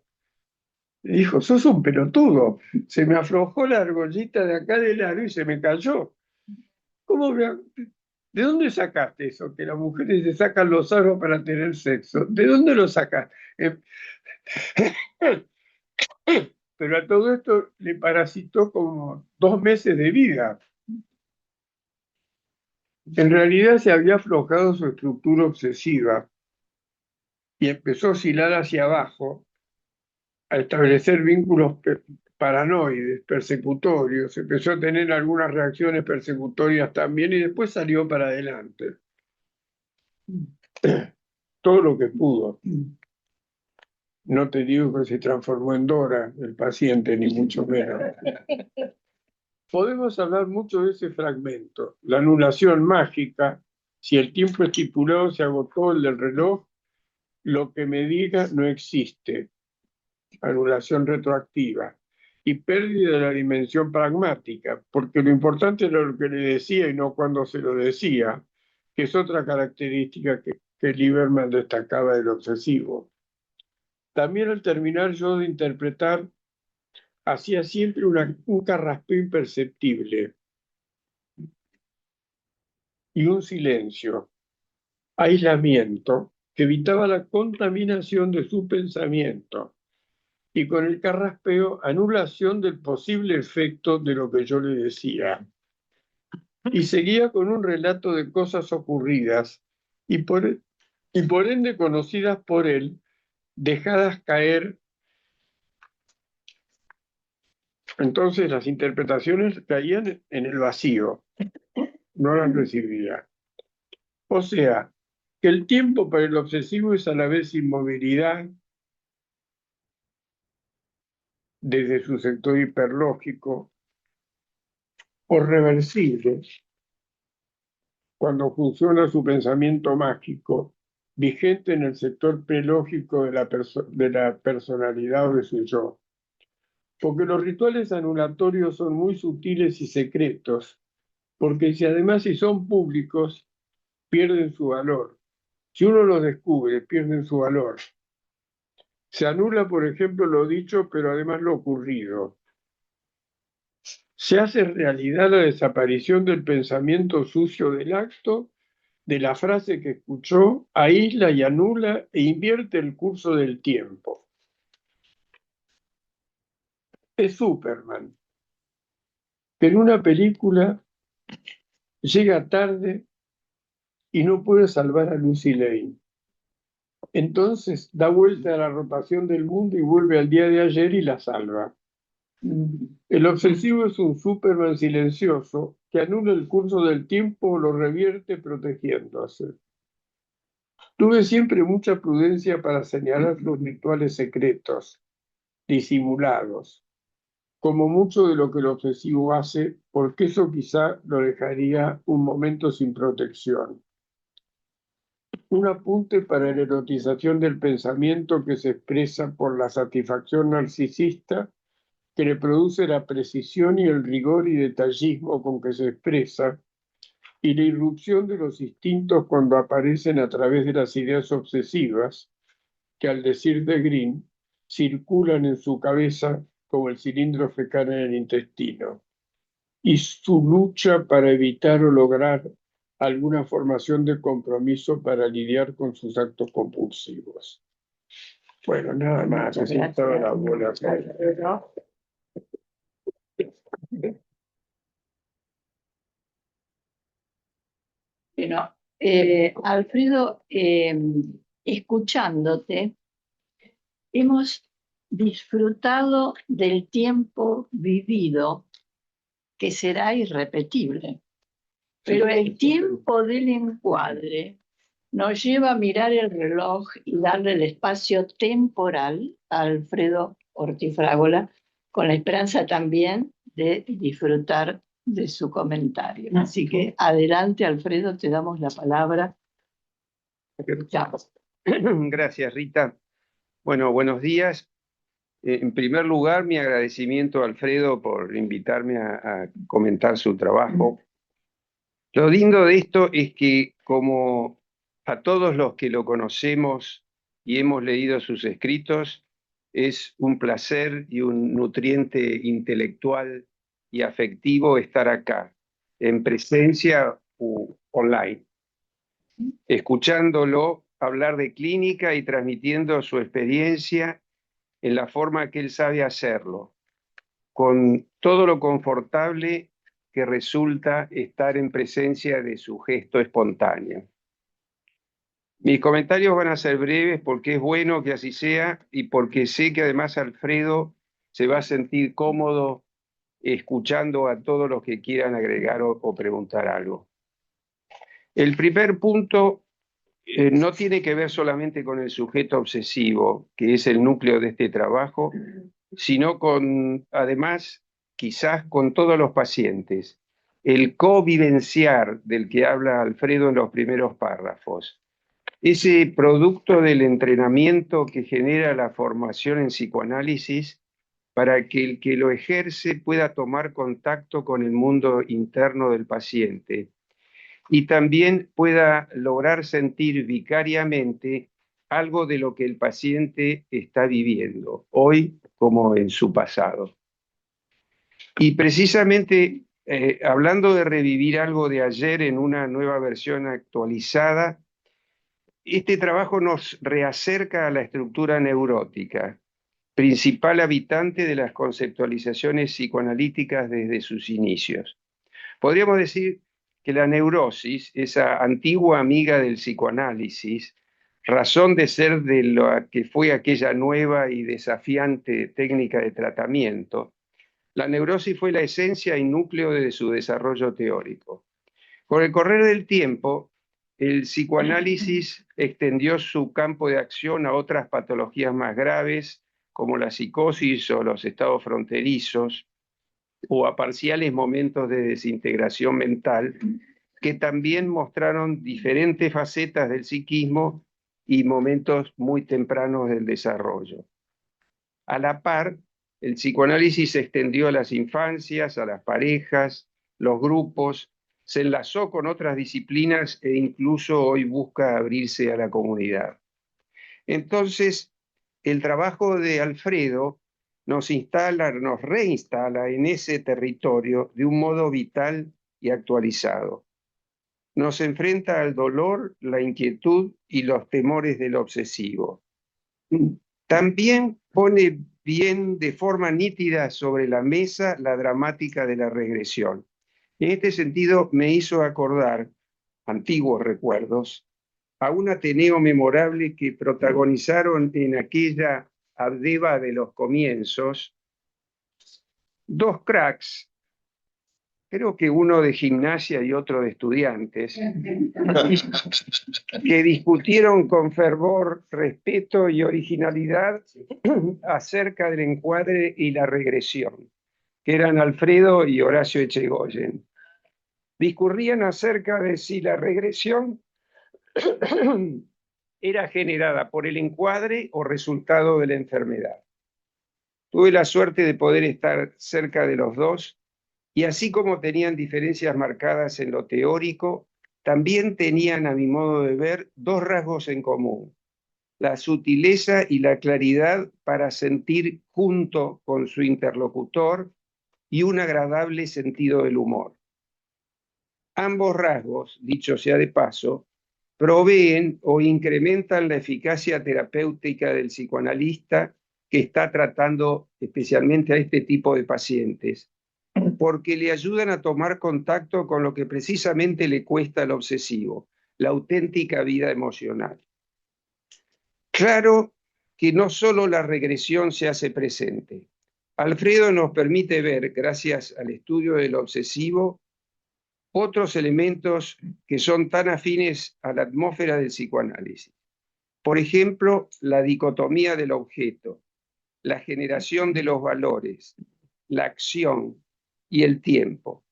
Le dijo, sos un pelotudo. Se me aflojó la argollita de acá del aro y se me cayó. ¿Cómo ¿De dónde sacaste eso? Que las mujeres se sacan los aros para tener sexo. ¿De dónde lo sacaste? Pero a todo esto le parasitó como 2 meses de vida. En realidad se había aflojado su estructura obsesiva y empezó a oscilar hacia abajo, a establecer vínculos paranoides, persecutorios, empezó a tener algunas reacciones persecutorias también y después salió para adelante. Todo lo que pudo. No te digo que se transformó en Dora, el paciente, ni mucho menos. Podemos hablar mucho de ese fragmento, la anulación mágica. Si el tiempo estipulado se agotó, el del reloj, lo que me diga no existe. Anulación retroactiva. Y pérdida de la dimensión pragmática, porque lo importante era lo que le decía y no cuando se lo decía, que es otra característica que Lieberman destacaba del obsesivo. También al terminar yo de interpretar, hacía siempre un carraspeo imperceptible y un silencio, aislamiento, que evitaba la contaminación de su pensamiento, y con el carraspeo, anulación del posible efecto de lo que yo le decía. Y seguía con un relato de cosas ocurridas y por ende conocidas por él, dejadas caer. Entonces las interpretaciones caían en el vacío, no las recibía. O sea, que el tiempo para el obsesivo es a la vez inmovilidad, desde su sector hiperlógico, o reversible, cuando funciona su pensamiento mágico, vigente en el sector prelógico de la personalidad o de su yo. Porque los rituales anulatorios son muy sutiles y secretos, porque si son públicos, pierden su valor. Si uno los descubre, pierden su valor. Se anula, por ejemplo, lo dicho, pero además lo ocurrido. Se hace realidad la desaparición del pensamiento sucio del acto, de la frase que escuchó, aísla y anula e invierte el curso del tiempo. Es Superman, que en una película llega tarde y no puede salvar a Lucy Lane. Entonces da vuelta a la rotación del mundo y vuelve al día de ayer y la salva. El obsesivo es un Superman silencioso que anula el curso del tiempo o lo revierte protegiéndose. Tuve siempre mucha prudencia para señalar los rituales secretos, disimulados, como mucho de lo que el obsesivo hace, porque eso quizá lo dejaría un momento sin protección. Un apunte para la erotización del pensamiento que se expresa por la satisfacción narcisista que le produce la precisión y el rigor y detallismo con que se expresa, y la irrupción de los instintos cuando aparecen a través de las ideas obsesivas, que al decir de Green, circulan en su cabeza como el cilindro fecal en el intestino, y su lucha para evitar o lograr alguna formación de compromiso para lidiar con sus actos compulsivos. Bueno, nada más, así toda la bola. Bueno, Alfredo, escuchándote, hemos disfrutado del tiempo vivido, que será irrepetible. Pero el tiempo del encuadre nos lleva a mirar el reloj y darle el espacio temporal a Alfredo Ortiz Fragola, con la esperanza también de disfrutar de su comentario. Así que adelante, Alfredo, te damos la palabra. Gracias, Rita. Bueno, buenos días. En primer lugar, mi agradecimiento a Alfredo por invitarme a comentar su trabajo. Lo lindo de esto es que, como a todos los que lo conocemos y hemos leído sus escritos, es un placer y un nutriente intelectual y afectivo estar acá, en presencia u online, escuchándolo hablar de clínica y transmitiendo su experiencia en la forma que él sabe hacerlo, con todo lo confortable que resulta estar en presencia de su gesto espontáneo. Mis comentarios van a ser breves porque es bueno que así sea y porque sé que además Alfredo se va a sentir cómodo escuchando a todos los que quieran agregar o preguntar algo. El primer punto no tiene que ver solamente con el sujeto obsesivo, que es el núcleo de este trabajo, sino con, además, quizás con todos los pacientes. El covivenciar del que habla Alfredo en los primeros párrafos. Ese producto del entrenamiento que genera la formación en psicoanálisis para que el que lo ejerce pueda tomar contacto con el mundo interno del paciente y también pueda lograr sentir vicariamente algo de lo que el paciente está viviendo, hoy como en su pasado. Y precisamente, hablando de revivir algo de ayer en una nueva versión actualizada, este trabajo nos reacerca a la estructura neurótica, principal habitante de las conceptualizaciones psicoanalíticas desde sus inicios. Podríamos decir que la neurosis, esa antigua amiga del psicoanálisis, razón de ser de lo que fue aquella nueva y desafiante técnica de tratamiento, la neurosis fue la esencia y núcleo de su desarrollo teórico. Con el correr del tiempo, el psicoanálisis extendió su campo de acción a otras patologías más graves, como la psicosis o los estados fronterizos, o a parciales momentos de desintegración mental, que también mostraron diferentes facetas del psiquismo y momentos muy tempranos del desarrollo. A la par, el psicoanálisis se extendió a las infancias, a las parejas, los grupos, se enlazó con otras disciplinas e incluso hoy busca abrirse a la comunidad. Entonces, el trabajo de Alfredo nos reinstala en ese territorio de un modo vital y actualizado. Nos enfrenta al dolor, la inquietud y los temores del obsesivo. También pone bien de forma nítida sobre la mesa la dramática de la regresión. En este sentido, me hizo acordar antiguos recuerdos a un Ateneo memorable que protagonizaron en aquella Abdeva de los comienzos dos cracks, creo que uno de gimnasia y otro de estudiantes, que discutieron con fervor, respeto y originalidad acerca del encuadre y la regresión, que eran Alfredo y Horacio Echegoyen. Discurrían acerca de si la regresión era generada por el encuadre o resultado de la enfermedad. Tuve la suerte de poder estar cerca de los dos, y así como tenían diferencias marcadas en lo teórico, también tenían, a mi modo de ver, dos rasgos en común: la sutileza y la claridad para sentir junto con su interlocutor y un agradable sentido del humor. Ambos rasgos, dicho sea de paso, proveen o incrementan la eficacia terapéutica del psicoanalista que está tratando especialmente a este tipo de pacientes, porque le ayudan a tomar contacto con lo que precisamente le cuesta al obsesivo, la auténtica vida emocional. Claro que no solo la regresión se hace presente. Alfredo nos permite ver, gracias al estudio del obsesivo, otros elementos que son tan afines a la atmósfera del psicoanálisis. Por ejemplo, la dicotomía del objeto, la generación de los valores, la acción y el tiempo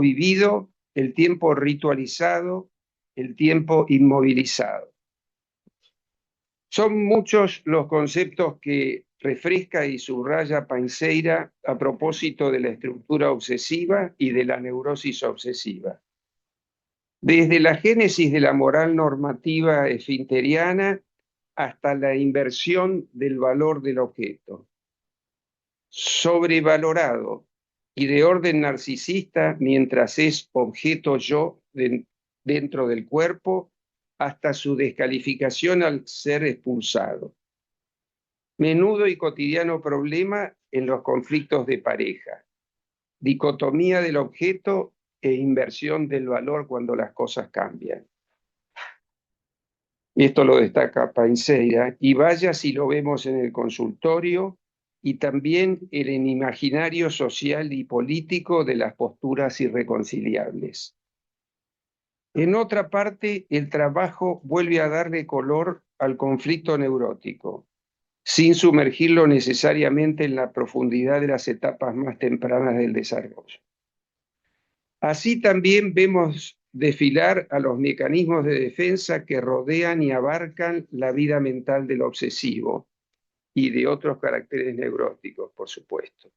vivido, el tiempo ritualizado, el tiempo inmovilizado. Son muchos los conceptos que refresca y subraya Painzeira a propósito de la estructura obsesiva y de la neurosis obsesiva. Desde la génesis de la moral normativa esfinteriana hasta la inversión del valor del objeto. Sobrevalorado y de orden narcisista mientras es objeto yo dentro del cuerpo, hasta su descalificación al ser expulsado. Menudo y cotidiano problema en los conflictos de pareja. Dicotomía del objeto e inversión del valor cuando las cosas cambian. Esto lo destaca Painzeira, y vaya si lo vemos en el consultorio y también en el imaginario social y político de las posturas irreconciliables. En otra parte, el trabajo vuelve a darle color al conflicto neurótico, sin sumergirlo necesariamente en la profundidad de las etapas más tempranas del desarrollo. Así también vemos desfilar a los mecanismos de defensa que rodean y abarcan la vida mental del obsesivo y de otros caracteres neuróticos, por supuesto,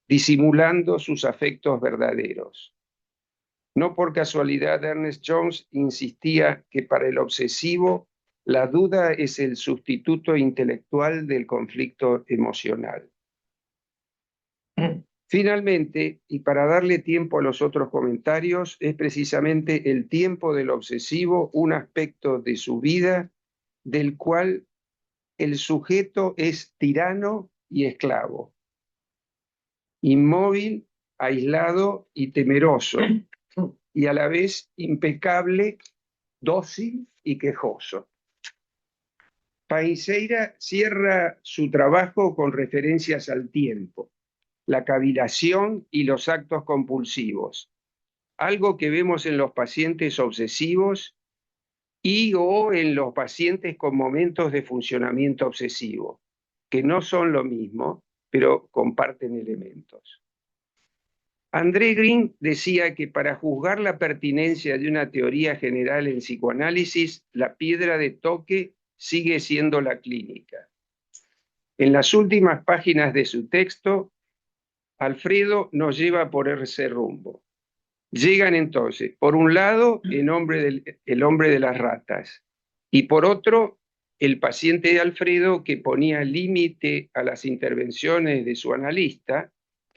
disimulando sus afectos verdaderos. No por casualidad Ernest Jones insistía que para el obsesivo la duda es el sustituto intelectual del conflicto emocional. Finalmente, y para darle tiempo a los otros comentarios, es precisamente el tiempo del obsesivo un aspecto de su vida del cual el sujeto es tirano y esclavo, inmóvil, aislado y temeroso, y a la vez impecable, dócil y quejoso. Painzeira cierra su trabajo con referencias al tiempo, la cavilación y los actos compulsivos, algo que vemos en los pacientes obsesivos y o en los pacientes con momentos de funcionamiento obsesivo, que no son lo mismo, pero comparten elementos. André Green decía que para juzgar la pertinencia de una teoría general en psicoanálisis, la piedra de toque sigue siendo la clínica. En las últimas páginas de su texto, Alfredo nos lleva por ese rumbo. Llegan entonces, por un lado, el hombre de las ratas, y por otro, el paciente de Alfredo que ponía límite a las intervenciones de su analista,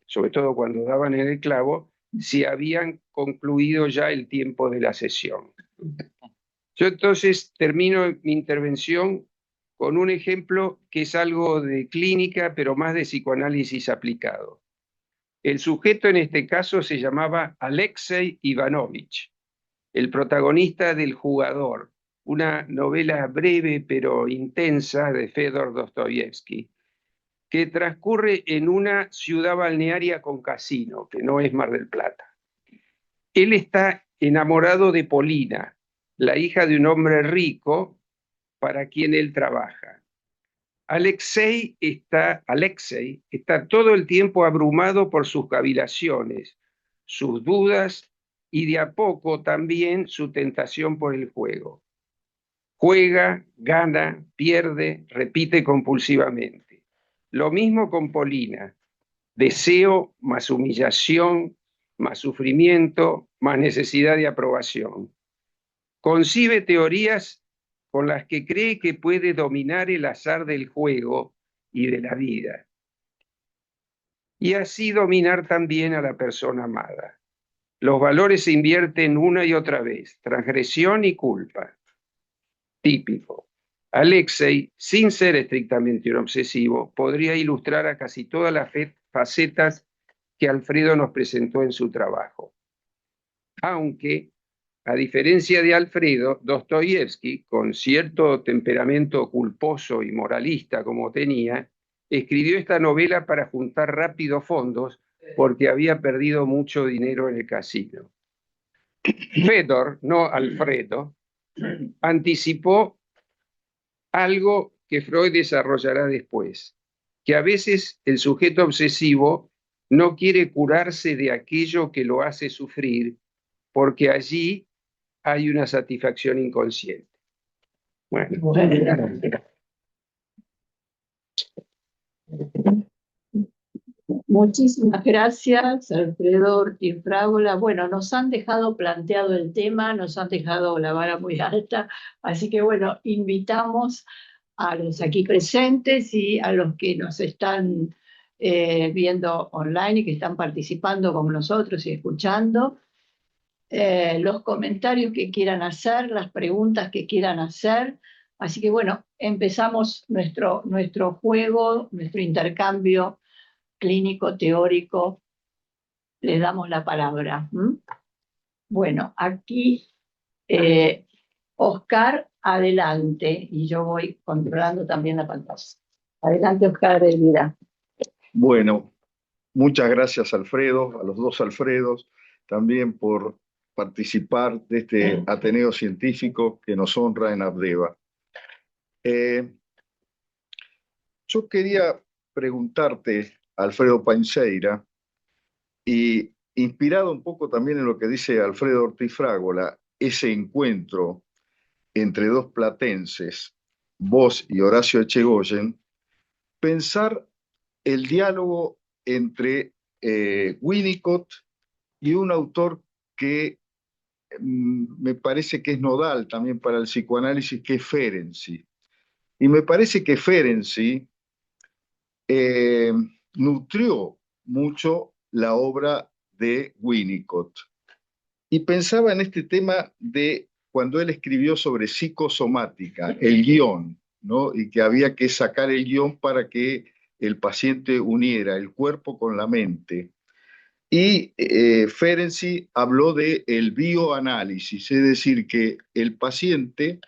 sobre todo cuando daban en el clavo, si habían concluido ya el tiempo de la sesión. Yo entonces termino mi intervención con un ejemplo que es algo de clínica, pero más de psicoanálisis aplicado. El sujeto en este caso se llamaba Alexei Ivanovich, el protagonista del Jugador, una novela breve pero intensa de Fedor Dostoyevsky, que transcurre en una ciudad balnearia con casino, que no es Mar del Plata. Él está enamorado de Polina, la hija de un hombre rico para quien él trabaja. Alexei está todo el tiempo abrumado por sus cavilaciones, sus dudas y de a poco también su tentación por el juego. Juega, gana, pierde, repite compulsivamente. Lo mismo con Polina. Deseo más humillación, más sufrimiento, más necesidad de aprobación. Concibe teorías con las que cree que puede dominar el azar del juego y de la vida. Y así dominar también a la persona amada. Los valores se invierten una y otra vez, transgresión y culpa. Típico. Alexei, sin ser estrictamente un obsesivo, podría ilustrar a casi todas las facetas que Alfredo nos presentó en su trabajo. Aunque, a diferencia de Alfredo, Dostoyevsky, con cierto temperamento culposo y moralista como tenía, escribió esta novela para juntar rápido fondos porque había perdido mucho dinero en el casino. Fedor, no Alfredo, anticipó algo que Freud desarrollará después, que a veces el sujeto obsesivo no quiere curarse de aquello que lo hace sufrir, porque allí hay una satisfacción inconsciente. Bueno. Muchísimas gracias, Alfredo Ortiz Frágola. Bueno, nos han dejado planteado el tema, nos han dejado la vara muy alta, así que bueno, invitamos a los aquí presentes y a los que nos están viendo online y que están participando con nosotros y escuchando, los comentarios que quieran hacer, las preguntas que quieran hacer. Así que bueno, empezamos nuestro juego, nuestro intercambio clínico, teórico. Les damos la palabra. Bueno, aquí Oscar, adelante, y yo voy controlando también la pantalla. Adelante, Oscar Elvira. Bueno, muchas gracias, Alfredo, a los dos Alfredos, también por participar de este Ateneo Científico que nos honra en Abdeva. Yo quería preguntarte, Alfredo Painseira, y inspirado un poco también en lo que dice Alfredo Ortiz Frágola, ese encuentro entre dos platenses, vos y Horacio Echegoyen, pensar el diálogo entre Winnicott y un autor que me parece que es nodal también para el psicoanálisis, que es Ferenczi. Y me parece que Ferenczi nutrió mucho la obra de Winnicott. Y pensaba en este tema de cuando él escribió sobre psicosomática, el guión, ¿no? Y que había que sacar el guión para que el paciente uniera el cuerpo con la mente. Y Ferenczi habló de el bioanálisis, es decir, que el paciente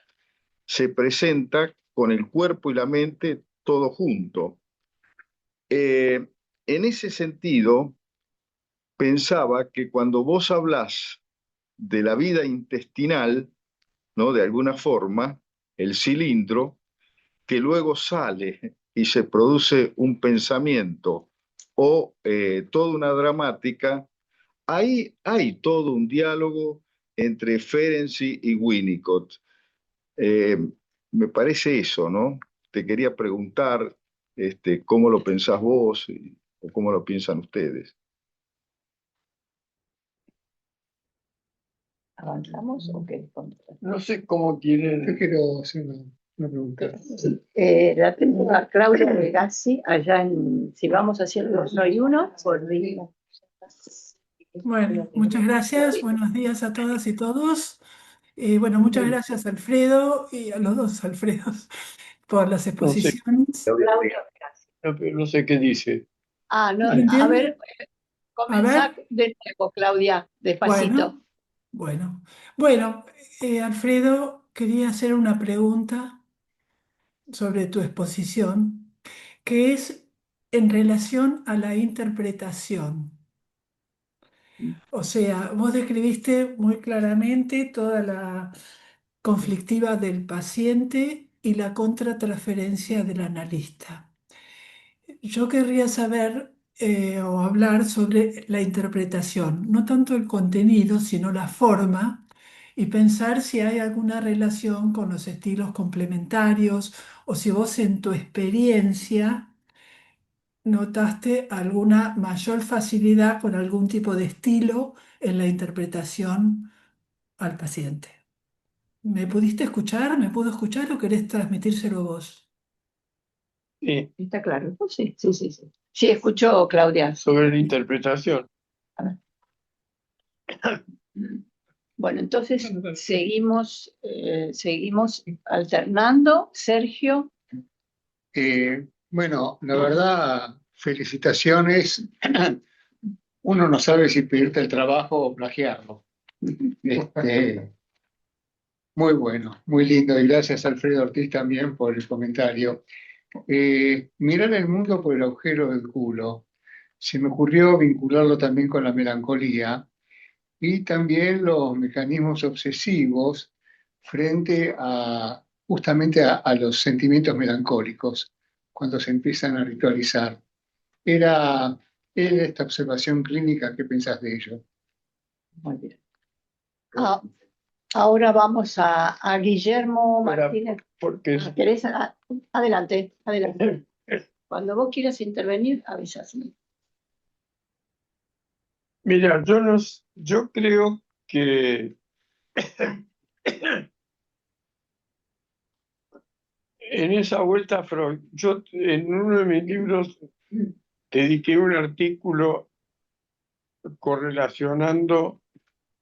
se presenta con el cuerpo y la mente todo junto. En ese sentido, pensaba que cuando vos hablás de la vida intestinal, ¿no? De alguna forma, el cilindro, que luego sale y se produce un pensamiento o toda una dramática, ahí hay todo un diálogo entre Ferenczi y Winnicott. Me parece eso, ¿no? Te quería preguntar cómo lo pensás vos o cómo lo piensan ustedes. ¿Avanzamos o qué? No sé cómo Yo tienen. quiero hacer una pregunta. La tengo a Claudia Regazzi, allá en, si vamos haciendo soy uno, por Bueno, muchas gracias. Buenos días a todas y todos. Bueno, muchas gracias Alfredo y a los dos Alfredos por las No sé, exposiciones. Claudia Regazzi. no sé qué dice. Ah, no, ¿No a entiendes? ver, A comenzá ver, de nuevo, Claudia, despacito. bueno, bueno. Bueno, Alfredo, quería hacer una pregunta sobre tu exposición, que es en relación a la interpretación. O sea, vos describiste muy claramente toda la conflictiva del paciente y la contratransferencia del analista. Yo querría saber o hablar sobre la interpretación, no tanto el contenido, sino la forma, y pensar si hay alguna relación con los estilos complementarios o si vos en tu experiencia notaste alguna mayor facilidad con algún tipo de estilo en la interpretación al paciente. ¿Me pudiste escuchar? ¿Me pudo escuchar o querés transmitírselo vos? Sí, ¿Está claro? Sí, sí, sí, sí. Sí, escuchó Claudia. sobre la interpretación. A ver. Bueno, entonces seguimos alternando. Sergio, Bueno, la verdad, felicitaciones. Uno no sabe si pedirte el trabajo o plagiarlo. Este, muy bueno, muy lindo. Y gracias Alfredo Ortiz también por el comentario. Mirar el mundo por el agujero del culo. Se me ocurrió vincularlo también con la melancolía y también los mecanismos obsesivos frente a justamente a los sentimientos melancólicos cuando se empiezan a ritualizar. Era, era esta observación clínica, ¿qué pensás de ello? muy bien. Ah, ahora vamos a Guillermo Martínez. Porque ¿Querés? Adelante, adelante. Cuando vos quieras intervenir, avísame. mira, yo creo que en esa vuelta a Freud, yo en uno de mis libros dediqué un artículo correlacionando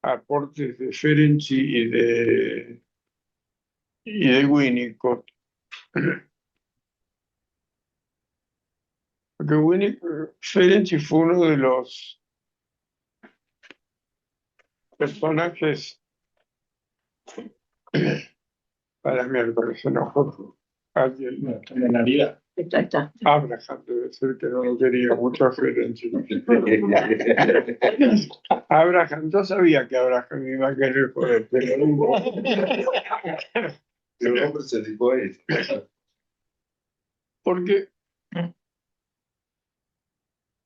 aportes de Ferenczi y de Winnicott. Porque Ferenczi fue uno de los personajes para miércoles, se enojó alguien. La Navidad. Está. Abraham debe ser que no lo quería mucho a Ferenczi. Abraham, yo sabía que Abraham iba a querer joder, pero El hombre se dedicó a eso. porque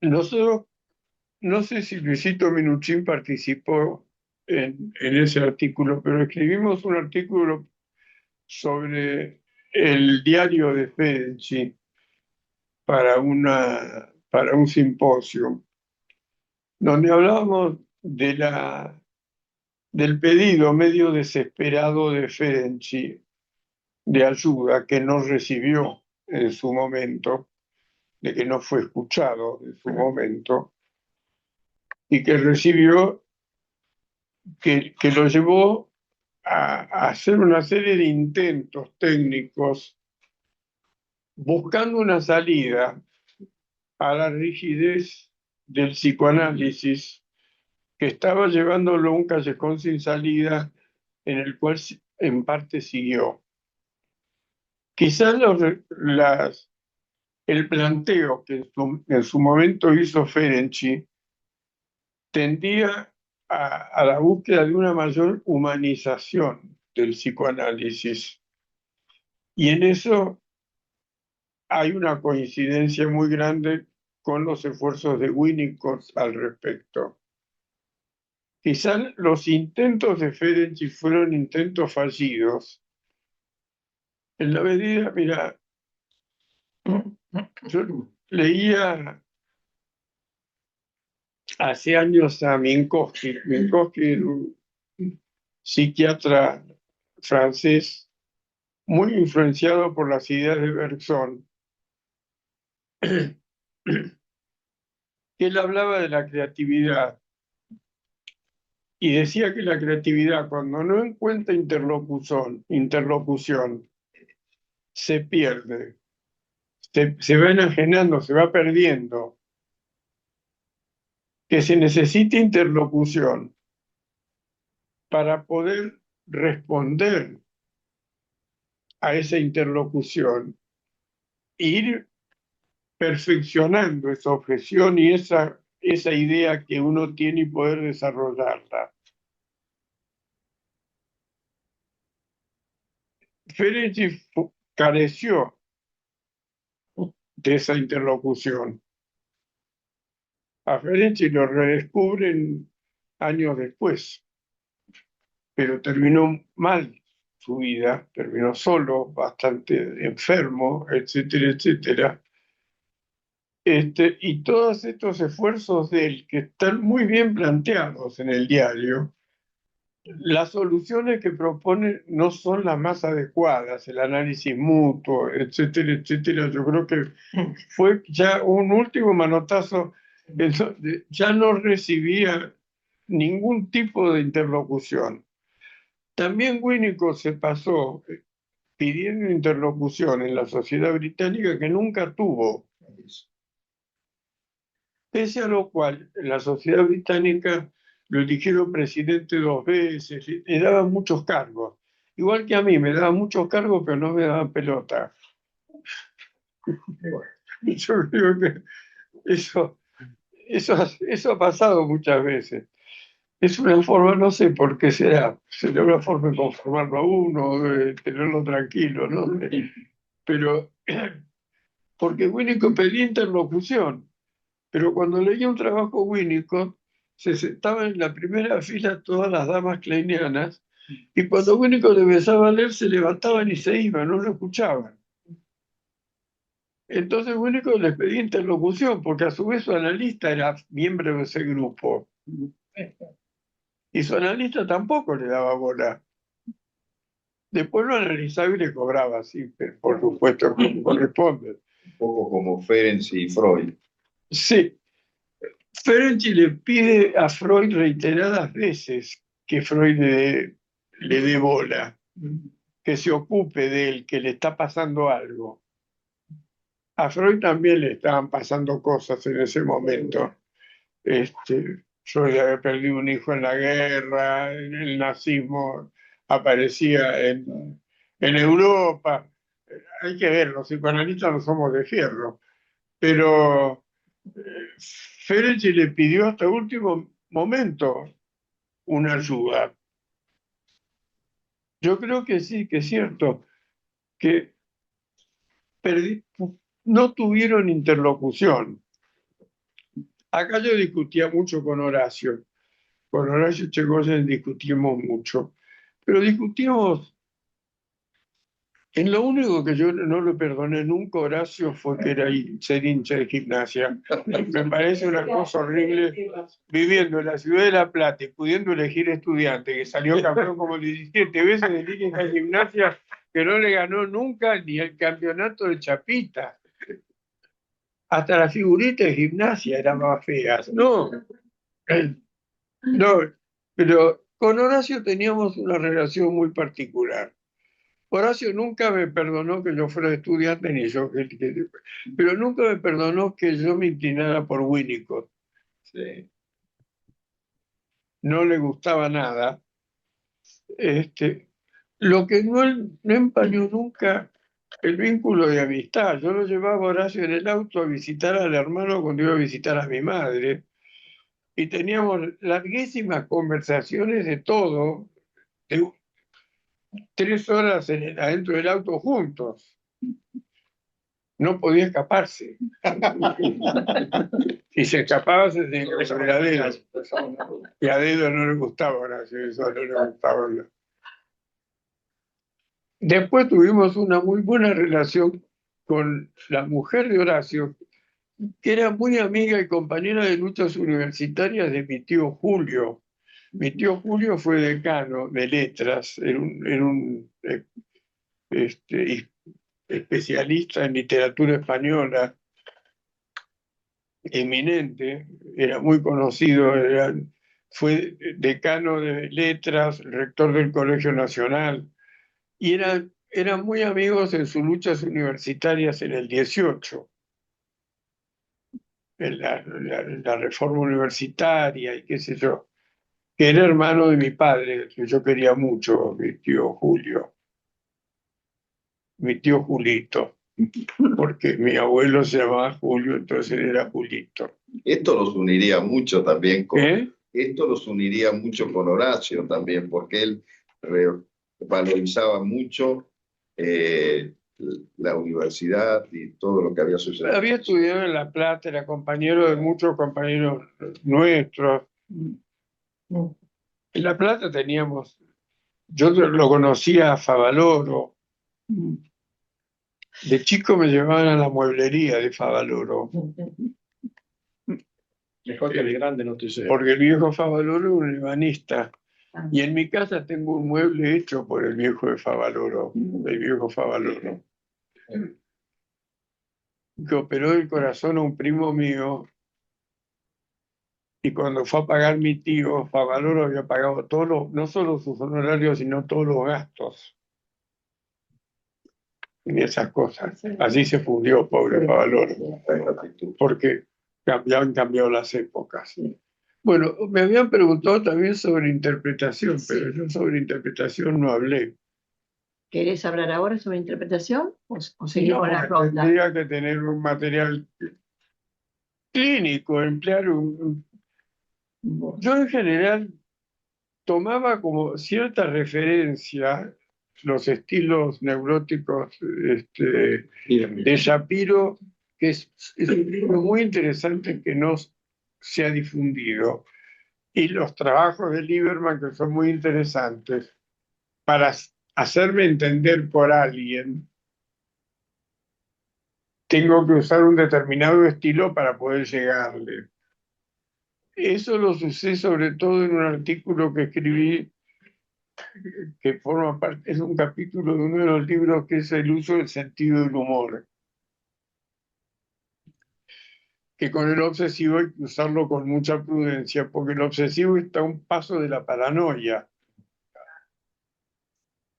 nosotros, no sé si Luisito Minuchin participó en ese artículo, pero escribimos un artículo sobre el diario de Ferenczi para un simposio, donde hablábamos del pedido medio desesperado de Ferenczi de ayuda que no recibió en su momento, de que no fue escuchado en su momento, y que recibió, que lo llevó a hacer una serie de intentos técnicos buscando una salida a la rigidez del psicoanálisis que estaba llevándolo a un callejón sin salida en el cual en parte siguió. Quizás el planteo que en su momento hizo Ferenczi tendía a la búsqueda de una mayor humanización del psicoanálisis. Y en eso hay una coincidencia muy grande con los esfuerzos de Winnicott al respecto. Quizás los intentos de Ferenczi fueron intentos fallidos. En la medida, mira, yo leía hace años a Minkowski. Minkowski era un psiquiatra francés muy influenciado por las ideas de Bergson. Él hablaba de la creatividad y decía que la creatividad, cuando no encuentra interlocución, se pierde, se va enajenando, se va perdiendo. Que se necesita interlocución para poder responder a esa interlocución, e ir perfeccionando esa objeción y esa idea que uno tiene y poder desarrollarla. Ferenczi careció de esa interlocución. A Ferenczi lo redescubren años después, pero terminó mal su vida, terminó solo, bastante enfermo, etcétera, etcétera. Y todos estos esfuerzos de él, que están muy bien planteados en el diario, las soluciones que propone no son las más adecuadas, el análisis mutuo, etcétera, etcétera. Yo creo que fue ya un último manotazo, ya no recibía ningún tipo de interlocución. También Winnicott se pasó pidiendo interlocución en la sociedad británica que nunca tuvo. Pese a lo cual, en la sociedad británica lo eligieron presidente 2 veces, le daban muchos cargos. Igual que a mí, me daban muchos cargos, pero no me daban pelota. Yo creo que eso ha pasado muchas veces. Es una forma, no sé por qué será una forma de conformarlo a uno, de tenerlo tranquilo, ¿no? Pero, porque Winnicott pedía interlocución. Pero cuando leía un trabajo Winnicott, se sentaban en la primera fila todas las damas kleinianas, y cuando Winnicott empezaba a leer, se levantaban y se iban, no lo escuchaban. Entonces Winnicott les pedía interlocución, porque a su vez su analista era miembro de ese grupo. Y su analista tampoco le daba bola. Después lo analizaba y le cobraba, sí, pero por supuesto, como corresponde. Un poco como Ferenczi y Freud. Sí. Ferenczi le pide a Freud reiteradas veces que Freud le dé bola, que se ocupe de él, que le está pasando algo. A Freud también le estaban pasando cosas en ese momento. Freud había perdido un hijo en la guerra, el nazismo aparecía en Europa. Hay que ver, los psicoanalistas no somos de fierro, pero Ferenczi le pidió hasta el último momento una ayuda. Yo creo que sí, que es cierto, que no tuvieron interlocución. Acá yo discutía mucho con Horacio. Con Horacio Echegóyen discutimos mucho, pero discutimos. En lo único que yo no le perdoné nunca a Horacio fue que era ser hincha de Gimnasia. Me parece una cosa horrible viviendo en la ciudad de La Plata y pudiendo elegir estudiante, que salió campeón como 17 veces de Liga de Gimnasia, que no le ganó nunca ni el campeonato de Chapita. Hasta las figuritas de Gimnasia eran más feas. No, pero con Horacio teníamos una relación muy particular. Horacio nunca me perdonó que yo fuera estudiante, ni yo, pero nunca me perdonó que yo me inclinara por Winnicott. Sí. No le gustaba nada. Lo que no empañó nunca el vínculo de amistad. Yo lo llevaba a Horacio en el auto a visitar al hermano cuando iba a visitar a mi madre, y teníamos larguísimas conversaciones de todo, de 3 horas adentro del auto juntos. no podía escaparse. Si se escapaba, se tenía que besar a dedo. Y a dedo no le gustaba, gracias a eso no le gustaba. Después tuvimos una muy buena relación con la mujer de Horacio, que era muy amiga y compañera de luchas universitarias de mi tío Julio. Mi tío Julio fue decano de letras, era un especialista en literatura española, eminente, era muy conocido, fue decano de letras, rector del Colegio Nacional, y eran muy amigos en sus luchas universitarias en el 18, en la reforma universitaria y qué sé yo, que era hermano de mi padre, que yo quería mucho, mi tío Julio, mi tío Julito, porque mi abuelo se llamaba Julio, entonces él era Julito. Esto los uniría mucho también con, ¿Eh? esto los uniría mucho con Horacio también, porque él valorizaba mucho la universidad y todo lo que había sucedido. Había estudiado en La Plata, era compañero de muchos compañeros nuestros. En La Plata teníamos, yo lo conocía a Favaloro. De chico me llevaban a la mueblería de Favaloro. Mejor que el grande no te sé. Porque el viejo Favaloro es un ebanista. Y en mi casa tengo un mueble hecho por el viejo de Favaloro, el viejo Favaloro, que operó del corazón a un primo mío. Y cuando fue a pagar mi tío, Favaloro había pagado no solo sus honorarios, sino todos los gastos. Y esas cosas. Así se fundió, pobre Favaloro. Porque han cambiado las épocas. Bueno, me habían preguntado también sobre interpretación, pero yo sobre interpretación no hablé. ¿Querés hablar ahora sobre interpretación o seguimos No, la ronda? tendría que tener un material clínico, emplear Yo en general tomaba como cierta referencia los estilos neuróticos de Shapiro, que es un libro muy interesante que no se ha difundido, y los trabajos de Lieberman, que son muy interesantes, para hacerme entender por alguien, tengo que usar un determinado estilo para poder llegarle. Eso lo usé sobre todo en un artículo que escribí, que forma parte, es un capítulo de uno de los libros, que es el uso del sentido del humor. Que con el obsesivo hay que usarlo con mucha prudencia, porque el obsesivo está a un paso de la paranoia,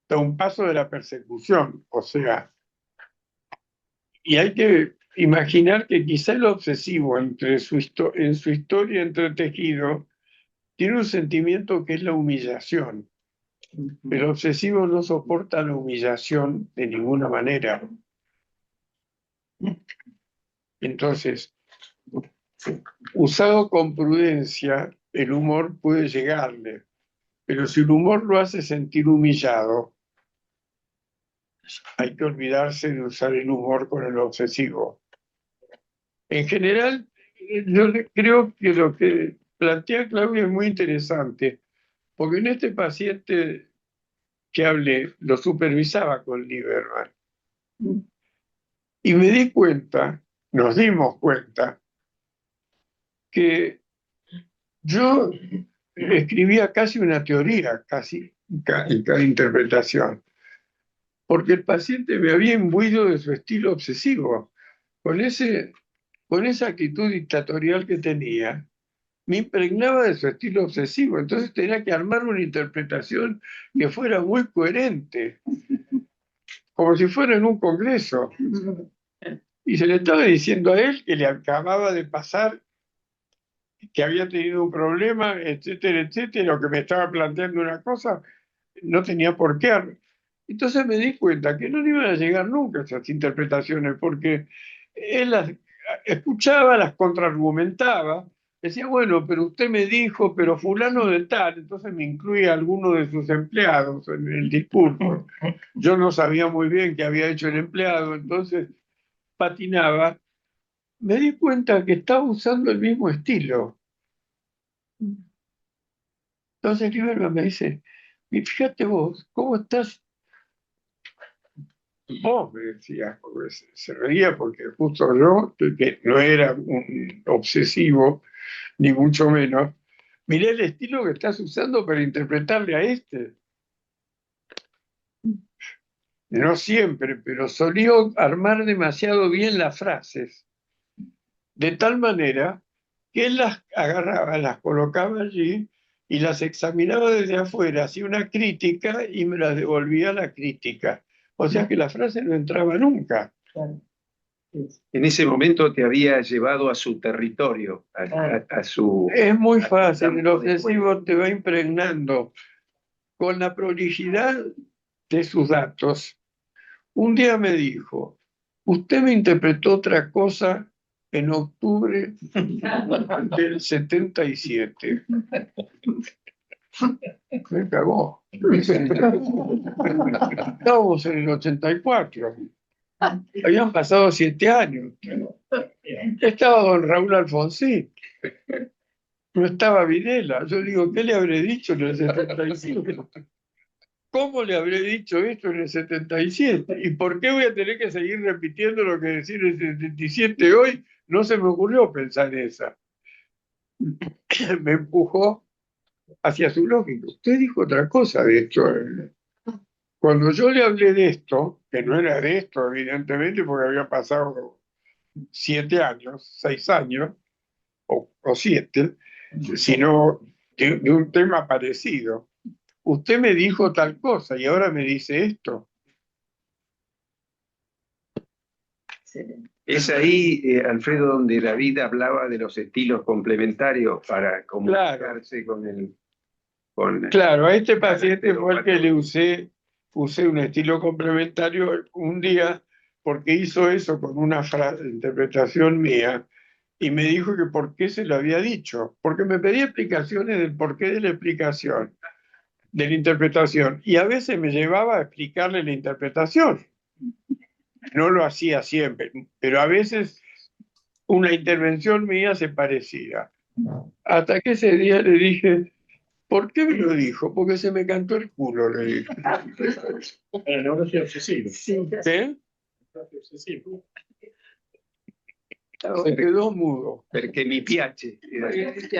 está a un paso de la persecución, o sea, y hay que imaginar que quizá el obsesivo en su historia entretejido tiene un sentimiento que es la humillación. El obsesivo no soporta la humillación de ninguna manera. Entonces, usado con prudencia, el humor puede llegarle, pero si el humor lo hace sentir humillado, hay que olvidarse de usar el humor con el obsesivo. En general, yo creo que lo que plantea Claudia es muy interesante, porque en este paciente que hablé, lo supervisaba con Lieberman. Y me di cuenta, nos dimos cuenta, que yo escribía casi una teoría, casi en cada interpretación, porque el paciente me había imbuido de su estilo obsesivo. Con esa actitud dictatorial que tenía, me impregnaba de su estilo obsesivo, entonces tenía que armar una interpretación que fuera muy coherente, como si fuera en un congreso. Y se le estaba diciendo a él que le acababa de pasar, que había tenido un problema, etcétera, etcétera, o que me estaba planteando una cosa, no tenía por qué. Entonces me di cuenta que no le iban a llegar nunca esas interpretaciones, porque él las escuchaba, las contraargumentaba, decía, bueno, pero usted me dijo, pero fulano de tal, entonces me incluía a alguno de sus empleados en el discurso. Yo no sabía muy bien qué había hecho el empleado, entonces patinaba, me di cuenta que estaba usando el mismo estilo. Entonces Lieberman me dice, y fíjate vos, ¿cómo estás? Vos, me decía, porque se reía porque justo yo, que no era un obsesivo, ni mucho menos, miré el estilo que estás usando para interpretarle a este. No siempre, pero solía armar demasiado bien las frases, de tal manera que él las agarraba, las colocaba allí y las examinaba desde afuera, hacía una crítica y me las devolvía la crítica. O sea que la frase no entraba nunca. En ese momento te había llevado a su territorio, a su... Es muy fácil, el obsesivo te va impregnando con la prolijidad de sus datos. Un día me dijo, usted me interpretó otra cosa en octubre del 77. Me cagó. Estábamos en el 84. Habían pasado 7 años. Estaba don Raúl Alfonsín. No estaba Videla. Yo digo, ¿qué le habré dicho en el 75? ¿Cómo le habré dicho esto en el 77? ¿Y por qué voy a tener que seguir repitiendo lo que decía en el 77 hoy? No se me ocurrió pensar esa. Me empujó hacia su lógica. Usted dijo otra cosa, de hecho. Cuando yo le hablé de esto, que no era de esto, evidentemente, porque había pasado 7 años, 6 años, o 7, sino de un tema parecido. Usted me dijo tal cosa y ahora me dice esto. Es ahí, Alfredo, donde David hablaba de los estilos complementarios para comunicarse con el... Claro, a este paciente fue el que le usé un estilo complementario un día porque hizo eso con una frase de interpretación mía y me dijo que por qué se lo había dicho, porque me pedía explicaciones del porqué de la explicación, de la interpretación, y a veces me llevaba a explicarle la interpretación. No lo hacía siempre, pero a veces una intervención mía se parecía. Hasta que ese día le dije, ¿por qué me lo dijo? Porque se me cantó el culo, le dije. No soy obsesivo. ¿Qué? Obsesivo. Se quedó mudo. Perché mi piace.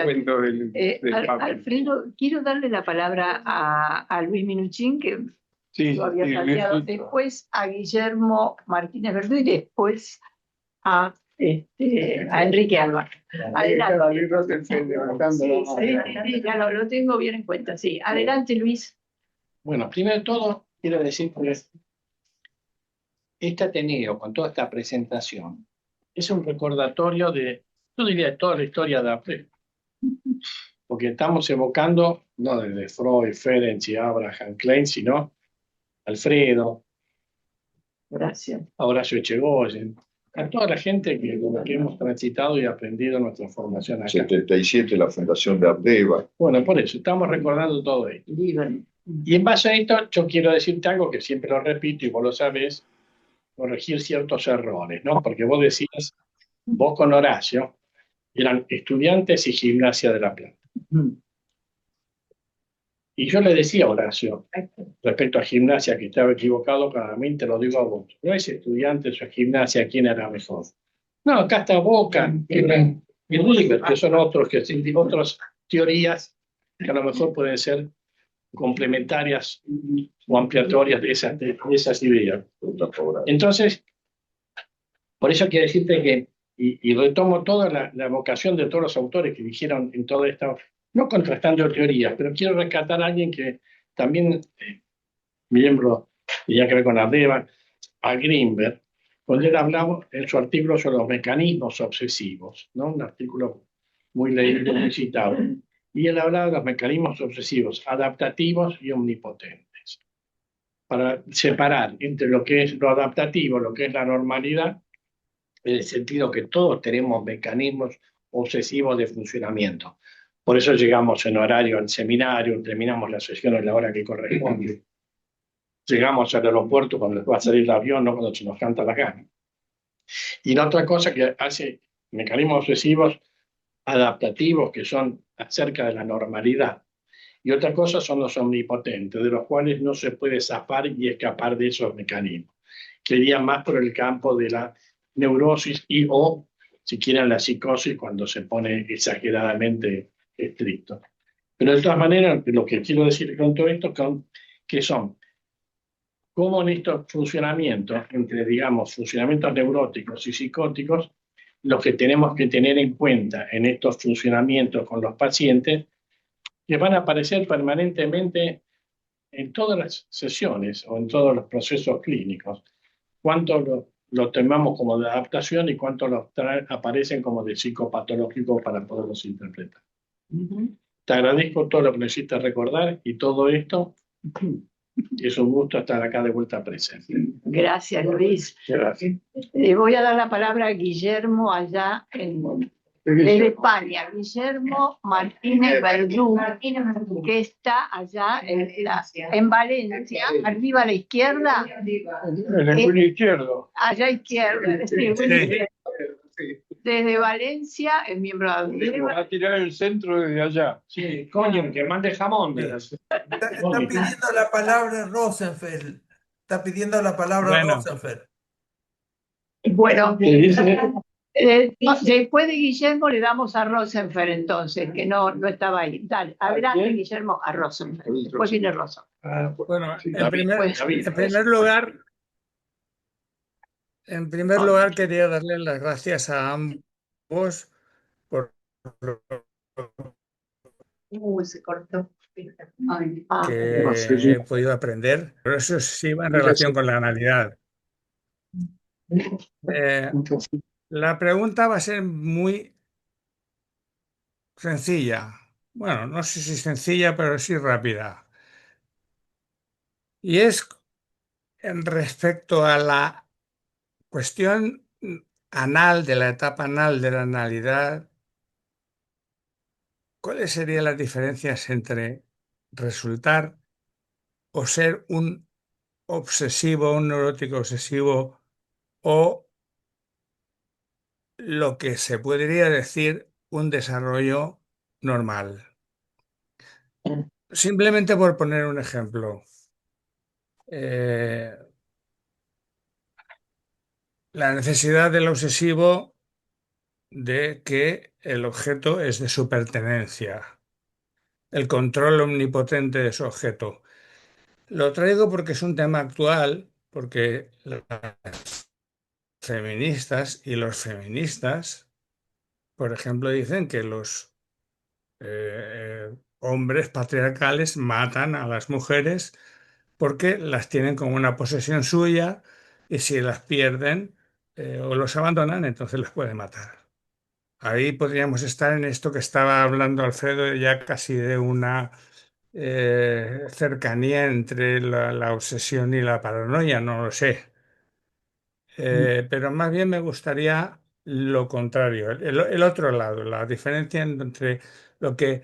Cuento del Papa. Alfredo, quiero darle la palabra a Luis Minuchin, que Sí, lo había sí, cambiado, después a Guillermo Martínez Verdú y después a Enrique Alba. Adelante. Sí, ya lo tengo bien en cuenta. Sí, adelante, Luis. Bueno, primero de todo, quiero decir que este Ateneo, con toda esta presentación, es un recordatorio de, yo diría, de toda la historia de Alfredo. Porque estamos evocando, no desde Freud, Ferenc y Abraham Klein, sino Alfredo, Gracias. a Horacio Echegoyen, a toda la gente con la que hemos transitado y aprendido nuestra formación acá. 77, la fundación de Ardeva. Bueno, por eso, estamos recordando todo esto. Y en base a esto, yo quiero decirte algo que siempre lo repito y vos lo sabés, corregir ciertos errores, ¿no? Porque vos decías, vos con Horacio, eran estudiantes y Gimnasia de la Plata. Y yo le decía a Horacio, respecto a Gimnasia, que estaba equivocado, claramente lo digo a vos. No es estudiantes o Gimnasia, ¿quién era mejor? No, acá está Boca y River, que son otras teorías que a lo mejor pueden ser complementarias o ampliatorias de esas ideas. Entonces, por eso quiero decirte que, y retomo toda la vocación de todos los autores que dijeron en toda esta, no contrastando teorías, pero quiero rescatar a alguien que también, miembro, tenía que ver con Ardeva, a Greenberg, cuando él hablaba en su artículo sobre los mecanismos obsesivos, ¿no? Un artículo muy leído, muy citado. Y él hablaba de los mecanismos obsesivos, adaptativos y omnipotentes, para separar entre lo que es lo adaptativo, lo que es la normalidad, en el sentido que todos tenemos mecanismos obsesivos de funcionamiento. Por eso llegamos en horario al seminario, terminamos la sesión en la hora que corresponde. Llegamos al aeropuerto cuando va a salir el avión, no cuando se nos canta la gana. Y la otra cosa que hace mecanismos obsesivos adaptativos que son acerca de la normalidad. Y otra cosa son los omnipotentes, de los cuales no se puede zafar y escapar de esos mecanismos, que irían más por el campo de la neurosis y o, si quieren, la psicosis cuando se pone exageradamente estricto. Pero de todas maneras, lo que quiero decir con todo esto que son cómo en estos funcionamientos, entre, digamos, funcionamientos neuróticos y psicóticos, lo que tenemos que tener en cuenta en estos funcionamientos con los pacientes, que van a aparecer permanentemente en todas las sesiones o en todos los procesos clínicos. Cuánto lo tomamos como de adaptación y cuánto aparecen como de psicopatológico para poderlos interpretar. Te agradezco todo lo que necesitas recordar y todo esto. Es un gusto estar acá de vuelta presente. Gracias, Luis. Gracias. Le voy a dar la palabra a Guillermo allá desde España. Guillermo Martínez Verdú, que está allá en Valencia, arriba a la izquierda. En el culo izquierdo. Allá a izquierda. Desde Valencia, es miembro de Va a tirar el centro desde allá. Sí, coño, que mande jamón. Está pidiendo la palabra Rosenfeld. Está pidiendo la palabra Rosenfeld. Bueno, después de Guillermo le damos a Rosenfeld entonces, que no estaba ahí. Dale, adelante Guillermo, a Rosenfeld. Después viene Rosenfeld. Bueno, Sí, en primer lugar quería darle las gracias a ambos por lo Se cortó. que he podido aprender, pero eso sí va en relación con la analidad. La pregunta va a ser muy sencilla. Bueno, no sé si sencilla, pero sí rápida. Y es en respecto a la cuestión anal, de la etapa anal de la analidad, ¿cuáles serían las diferencias entre resultar o ser un obsesivo, un neurótico obsesivo, o lo que se podría decir un desarrollo normal? Simplemente por poner un ejemplo. La necesidad del obsesivo de que el objeto es de su pertenencia, el control omnipotente de su objeto. Lo traigo porque es un tema actual, porque las feministas y los feministas, por ejemplo, dicen que los hombres patriarcales matan a las mujeres porque las tienen como una posesión suya y si las pierden o los abandonan, entonces los pueden matar. Ahí podríamos estar en esto que estaba hablando Alfredo, ya casi de una cercanía entre la obsesión y la paranoia, no lo sé. Pero más bien me gustaría lo contrario, el otro lado, la diferencia entre lo que,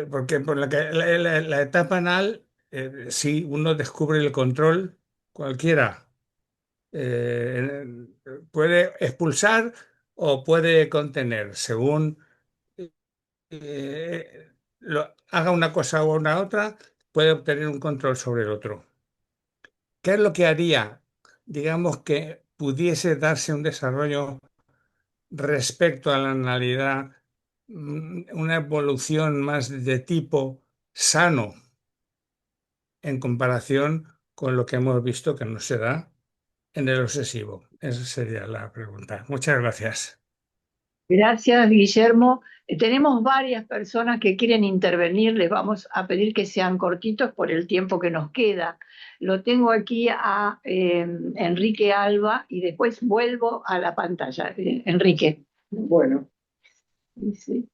porque por la etapa anal, si uno descubre el control, cualquiera eh, puede expulsar o puede contener, según haga una cosa o una otra, puede obtener un control sobre el otro. ¿Qué es lo que haría, digamos, que pudiese darse un desarrollo respecto a la analidad, una evolución más de tipo sano en comparación con lo que hemos visto que no se da en el obsesivo? Esa sería la pregunta. Muchas gracias. Gracias, Guillermo. Tenemos varias personas que quieren intervenir. Les vamos a pedir que sean cortitos por el tiempo que nos queda. Lo tengo aquí a Enrique Alba y después vuelvo a la pantalla. Enrique. Bueno, Sí.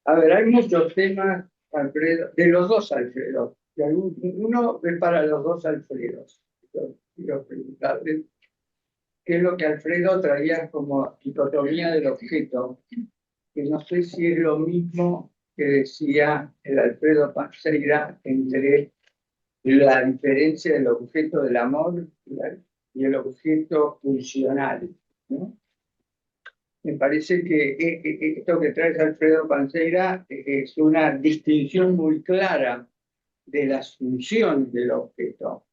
a ver, hay muchos temas, Alfredo, de los dos Alfredos. Uno es para los dos Alfredos. Yo quiero preguntarle qué es lo que Alfredo traía como dicotomía del objeto, que no sé si es lo mismo que decía el Alfredo Panseira entre la diferencia del objeto del amor y el objeto funcional, ¿no? Me parece que esto que trae Alfredo Panseira es una distinción muy clara de las funciones del objeto,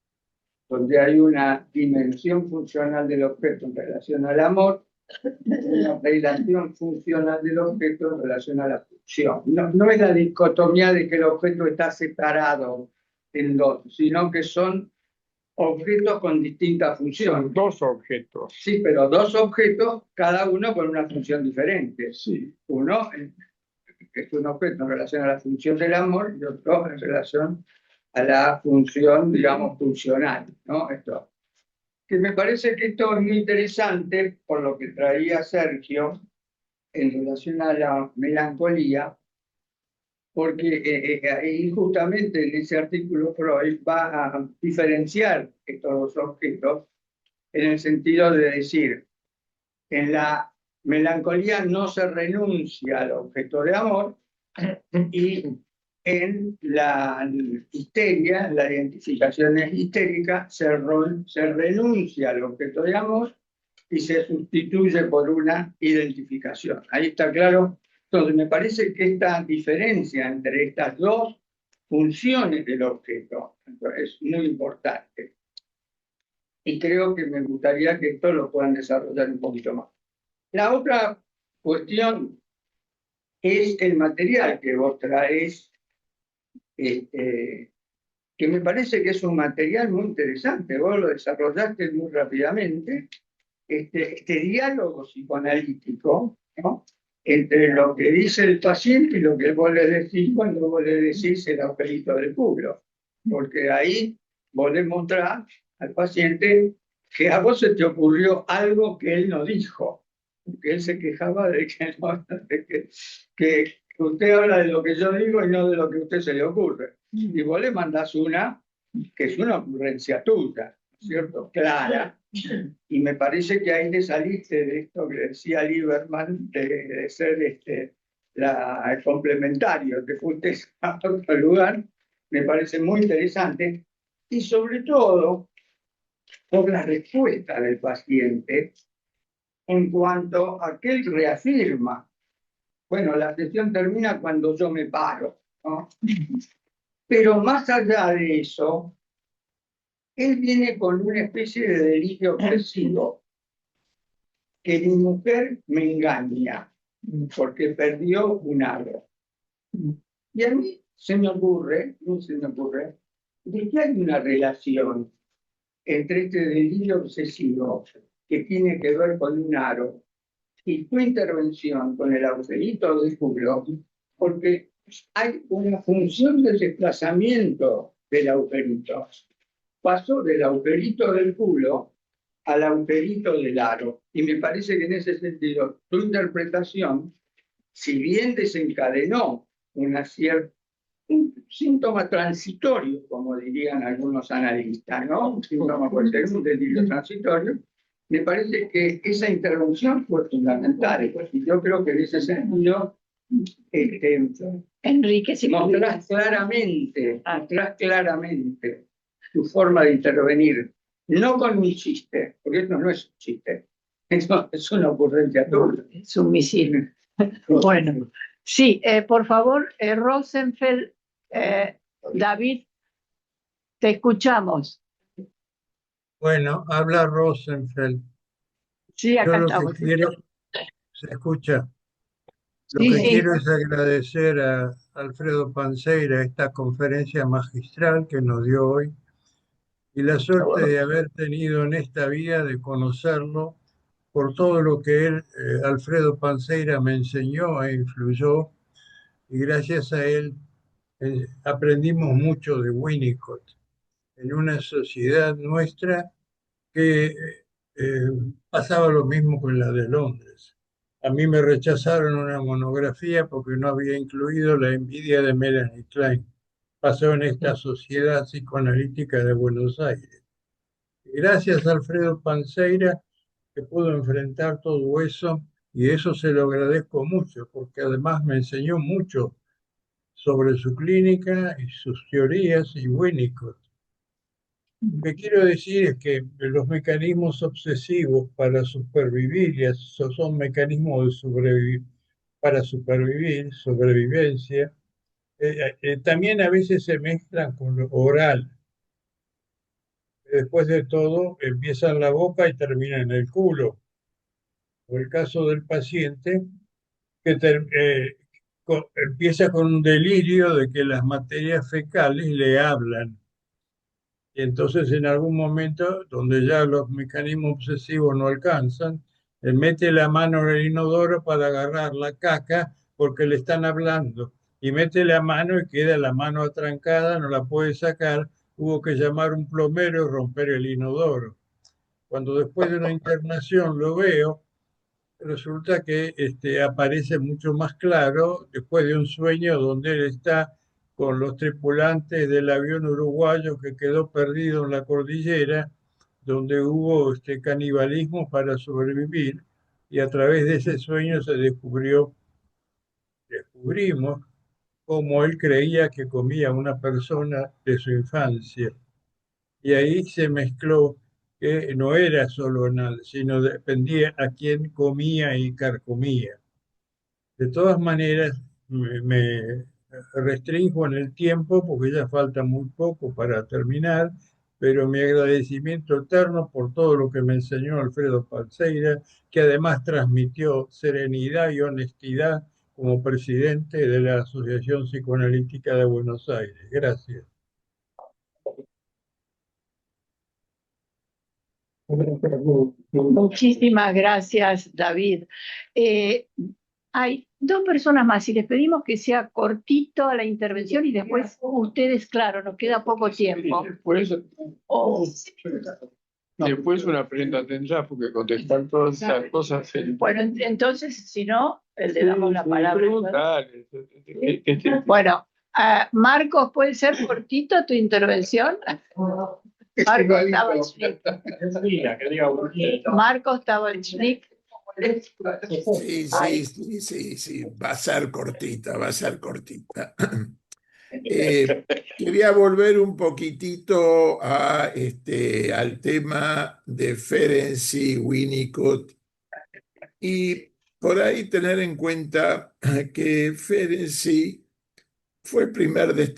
donde hay una dimensión funcional del objeto en relación al amor, una relación funcional del objeto en relación a la función. No es la dicotomía de que el objeto está separado en dos, sino que son objetos con distintas funciones. Dos objetos. Sí, pero dos objetos, cada uno con una función diferente. Sí. Uno es un objeto en relación a la función del amor y otro en relación a la función, digamos, funcional, ¿no? Esto. Que me parece que esto es muy interesante por lo que traía Sergio en relación a la melancolía, porque ahí justamente en ese artículo Freud va a diferenciar estos dos objetos en el sentido de decir, en la melancolía no se renuncia al objeto de amor y en la histeria, la identificación histérica, se renuncia al objeto de amor y se sustituye por una identificación. Ahí está claro. Entonces, me parece que esta diferencia entre estas dos funciones del objeto es muy importante. Y creo que me gustaría que esto lo puedan desarrollar un poquito más. La otra cuestión es el material que vos traes, que me parece que es un material muy interesante. Vos lo desarrollaste muy rápidamente. Este diálogo psicoanalítico, ¿no?, entre lo que dice el paciente y lo que vos le decís cuando vos le decís el agujerito del culo. Porque ahí vos le mostrás al paciente que a vos se te ocurrió algo que él no dijo. Porque él se quejaba de que usted habla de lo que yo digo y no de lo que a usted se le ocurre. Y vos le mandás una que es una ocurrencia tuya, ¿cierto? Clara. Y me parece que ahí le saliste de esto que decía Lieberman, de ser el complementario, que fuiste a otro lugar. Me parece muy interesante. Y sobre todo, por la respuesta del paciente en cuanto a que él reafirma. Bueno, la sesión termina cuando yo me paro, ¿no? Pero más allá de eso, él viene con una especie de delirio obsesivo, que mi mujer me engaña porque perdió un aro. Y a mí se me ocurre de que hay una relación entre este delirio obsesivo que tiene que ver con un aro y tu intervención con el agujerito del culo, porque hay una función de desplazamiento del agujerito. Pasó del agujerito del culo al agujerito del aro. Y me parece que en ese sentido, tu interpretación, si bien desencadenó un síntoma transitorio, como dirían algunos analistas, ¿no? Un síntoma puede ser un delirio transitorio. Me parece que esa intervención fue fundamental. Y yo creo que en ese sentido, Enrique, si mostrás claramente tu forma de intervenir, no con un chiste, porque esto no es un chiste, eso es una ocurrencia tuya. Es un misil. Bueno, sí, por favor, Rosenfeld, David, te escuchamos. Bueno, habla Rosenfeld. Sí, acá Yo lo estamos. que quiero, ¿se escucha? Lo Sí, que sí. quiero es agradecer a Alfredo Panseira esta conferencia magistral que nos dio hoy y la suerte de haber tenido en esta vida de conocerlo por todo lo que él, Alfredo Panseira, me enseñó e influyó, y gracias a él aprendimos mucho de Winnicott en una sociedad nuestra que pasaba lo mismo con la de Londres. A mí me rechazaron una monografía porque no había incluido la envidia de Melanie Klein. Pasó en esta sociedad psicoanalítica de Buenos Aires. Y gracias a Alfredo Panseira que pudo enfrentar todo eso, y eso se lo agradezco mucho, porque además me enseñó mucho sobre su clínica y sus teorías y Winnicott. Lo que quiero decir es que los mecanismos obsesivos para supervivir, y esos son mecanismos de para supervivir, sobrevivencia, también a veces se mezclan con lo oral. Después de todo, empieza en la boca y termina en el culo. O el caso del paciente que empieza con un delirio de que las materias fecales le hablan. Y entonces en algún momento, donde ya los mecanismos obsesivos no alcanzan, mete la mano en el inodoro para agarrar la caca porque le están hablando. Y mete la mano y queda la mano atrancada, no la puede sacar. Hubo que llamar un plomero y romper el inodoro. Cuando después de una internación lo veo, resulta que aparece mucho más claro después de un sueño donde él está con los tripulantes del avión uruguayo que quedó perdido en la cordillera, donde hubo canibalismo para sobrevivir, y a través de ese sueño descubrimos cómo él creía que comía una persona de su infancia. Y ahí se mezcló que no era solo anal, sino dependía a quién comía y carcomía. De todas maneras, me restringo en el tiempo porque ya falta muy poco para terminar, pero mi agradecimiento eterno por todo lo que me enseñó Alfredo Palseira, que además transmitió serenidad y honestidad como presidente de la Asociación Psicoanalítica de Buenos Aires. Gracias. Muchísimas gracias, David. Hay dos personas más y les pedimos que sea cortito la intervención y después ustedes, claro, nos queda poco tiempo. Después una pregunta tendrá, porque contestar todas esas cosas. Bueno, entonces, si no, le damos la palabra. Bueno, Marcos, ¿puede ser cortito tu intervención? Marcos estaba en Schnick. Sí, va a ser cortita, va a ser cortita. Quería volver un poquitito al tema de Ferenczi, Winnicott, y por ahí tener en cuenta que Ferenczi fue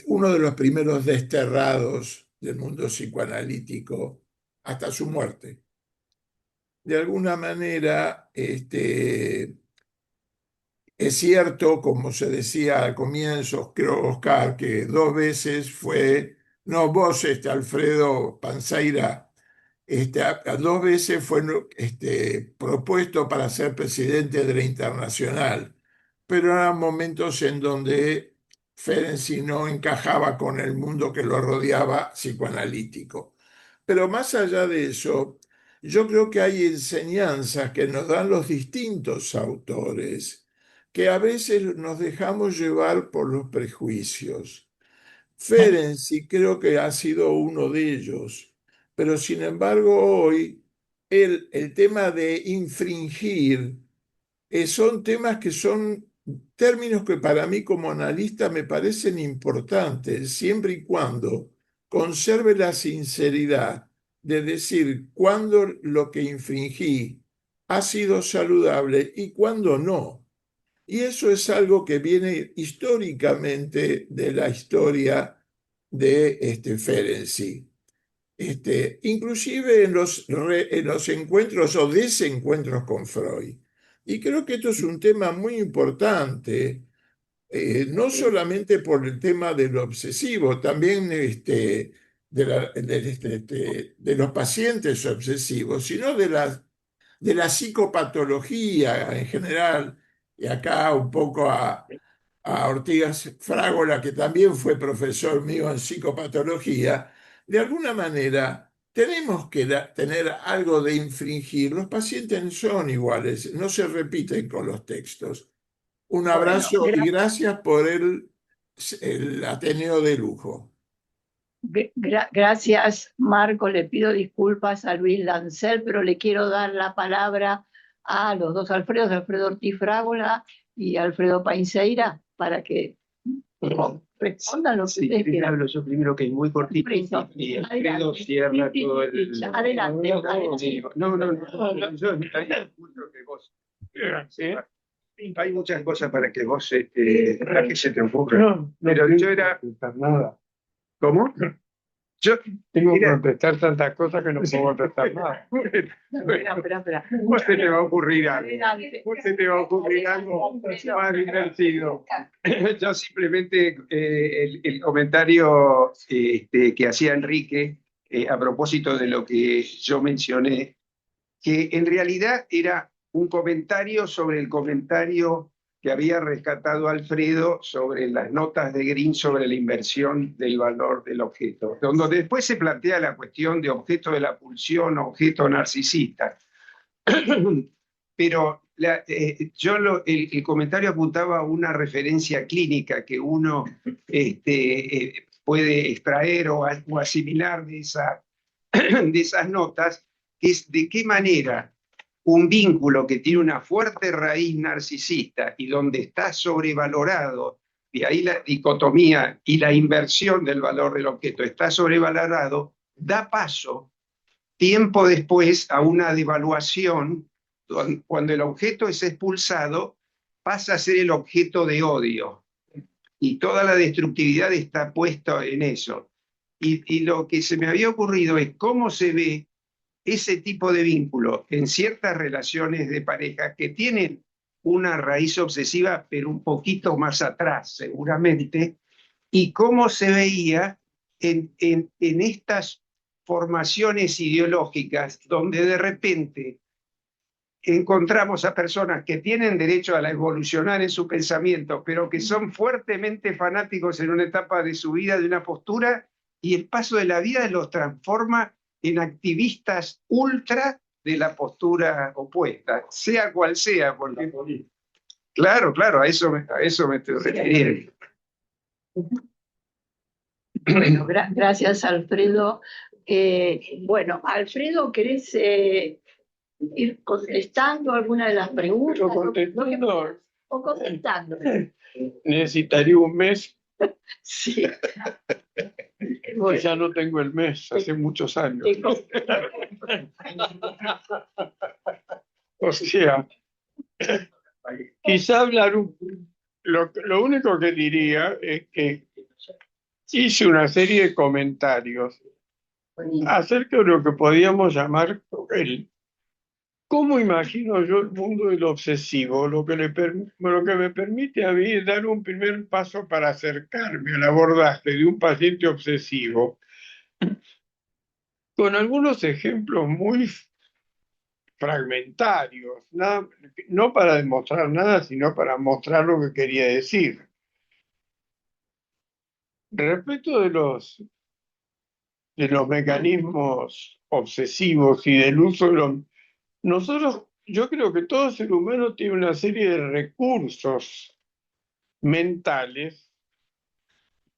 uno de los primeros desterrados del mundo psicoanalítico hasta su muerte. De alguna manera, es cierto, como se decía al comienzo, creo, Oscar, que 2 veces vos, Alfredo Panseira, 2 veces fue propuesto para ser presidente de la Internacional, pero eran momentos en donde Ferenczi no encajaba con el mundo que lo rodeaba psicoanalítico. Pero más allá de eso, yo creo que hay enseñanzas que nos dan los distintos autores, que a veces nos dejamos llevar por los prejuicios. Ferenczi creo que ha sido uno de ellos, pero sin embargo hoy el tema de infringir son temas que son términos que para mí como analista me parecen importantes, siempre y cuando conserve la sinceridad de decir cuándo lo que infringí ha sido saludable y cuándo no. Y eso es algo que viene históricamente de la historia de Ferenczi. Inclusive en los encuentros o desencuentros con Freud. Y creo que esto es un tema muy importante, no solamente por el tema del obsesivo, también de los pacientes obsesivos, sino de la psicopatología en general, y acá un poco a Ortigas Frágola, que también fue profesor mío en psicopatología. De alguna manera tenemos que tener algo de infringir. Los pacientes son iguales, no se repiten con los textos. Un abrazo y gracias por el Ateneo de lujo. Gracias, Marco. Le pido disculpas a Luis Lancel, pero le quiero dar la palabra a los dos Alfredo Ortiz Frágola y Alfredo Panseira, para que respondan lo que Sí, ustedes quieran. hablo yo primero, que es muy cortito, Listo. y Alfredo Adelante. cierra Sí, sí, todo sí, sí. Adelante, adelante. No, yo hay mucho que vos. Hay muchas cosas para que vos, para que se te ocurra. No, Pero no yo era. contestar nada. ¿Cómo? Yo Tengo que mira, contestar tantas cosas que no puedo contestar nada. Espera. vos se te va a ocurrir algo. Adelante. Vos se te va a ocurrir algo más divertido. Yo simplemente el comentario que hacía Enrique a propósito de lo que yo mencioné, que en realidad era un comentario sobre el comentario que había rescatado Alfredo sobre las notas de Green sobre la inversión del valor del objeto, donde después se plantea la cuestión de objeto de la pulsión, objeto narcisista. Pero el comentario apuntaba a una referencia clínica que uno puede extraer o asimilar de esas notas, que es de qué manera un vínculo que tiene una fuerte raíz narcisista y donde está sobrevalorado, y ahí la dicotomía y la inversión del valor del objeto está sobrevalorado, da paso tiempo después a una devaluación. Cuando el objeto es expulsado, pasa a ser el objeto de odio. Y toda la destructividad está puesta en eso. Y lo que se me había ocurrido es cómo se ve ese tipo de vínculo en ciertas relaciones de pareja que tienen una raíz obsesiva, pero un poquito más atrás, seguramente, y cómo se veía en estas formaciones ideológicas donde de repente encontramos a personas que tienen derecho a la evolucionar en su pensamiento, pero que son fuertemente fanáticos en una etapa de su vida de una postura, y el paso de la vida los transforma en activistas ultra de la postura opuesta, sea cual sea, porque claro, a eso me estoy refiriendo. Bueno, gracias, Alfredo. Bueno, Alfredo, ¿querés ir contestando alguna de las preguntas? O contestando. Necesitaría un mes. Sí. Bueno. Ya no tengo el mes, hace muchos años. O sea, quizá hablar lo único que diría es que hice una serie de comentarios acerca de lo que podíamos llamar cómo imagino yo el mundo del obsesivo, lo que me permite a mí dar un primer paso para acercarme al abordaje de un paciente obsesivo, con algunos ejemplos muy fragmentarios, no para demostrar nada, sino para mostrar lo que quería decir. Respecto de los mecanismos obsesivos y del uso de yo creo que todo ser humano tiene una serie de recursos mentales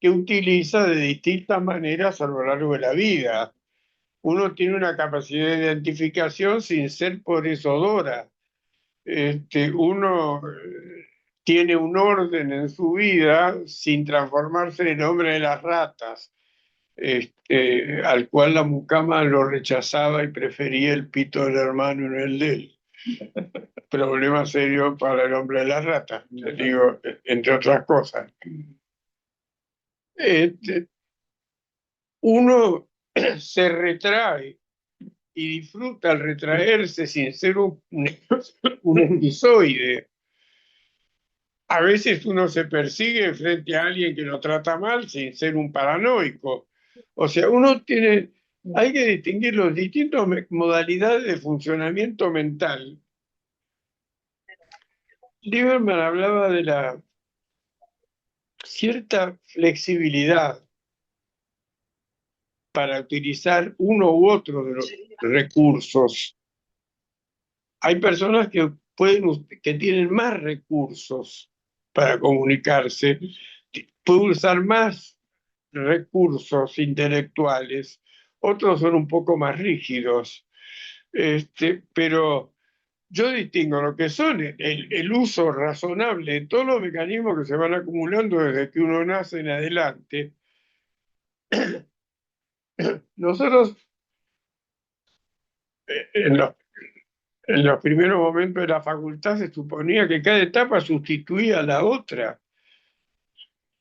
que utiliza de distintas maneras a lo largo de la vida. Uno tiene una capacidad de identificación sin ser por eso Dora. Uno tiene un orden en su vida sin transformarse en el hombre de las ratas, al cual la mucama lo rechazaba y prefería el pito del hermano en el de él. Problema serio para el hombre de las ratas, digo, entre otras cosas. Uno se retrae y disfruta al retraerse sin ser un esquizoide. A veces uno se persigue frente a alguien que lo trata mal sin ser un paranoico. O sea, hay que distinguir las distintas modalidades de funcionamiento mental. Lieberman hablaba de la cierta flexibilidad para utilizar uno u otro de los recursos. Hay personas que tienen más recursos para comunicarse, pueden usar más recursos intelectuales, otros son un poco más rígidos, pero yo distingo lo que son el uso razonable de todos los mecanismos que se van acumulando desde que uno nace en adelante. Nosotros, en los primeros momentos de la facultad, se suponía que cada etapa sustituía a la otra.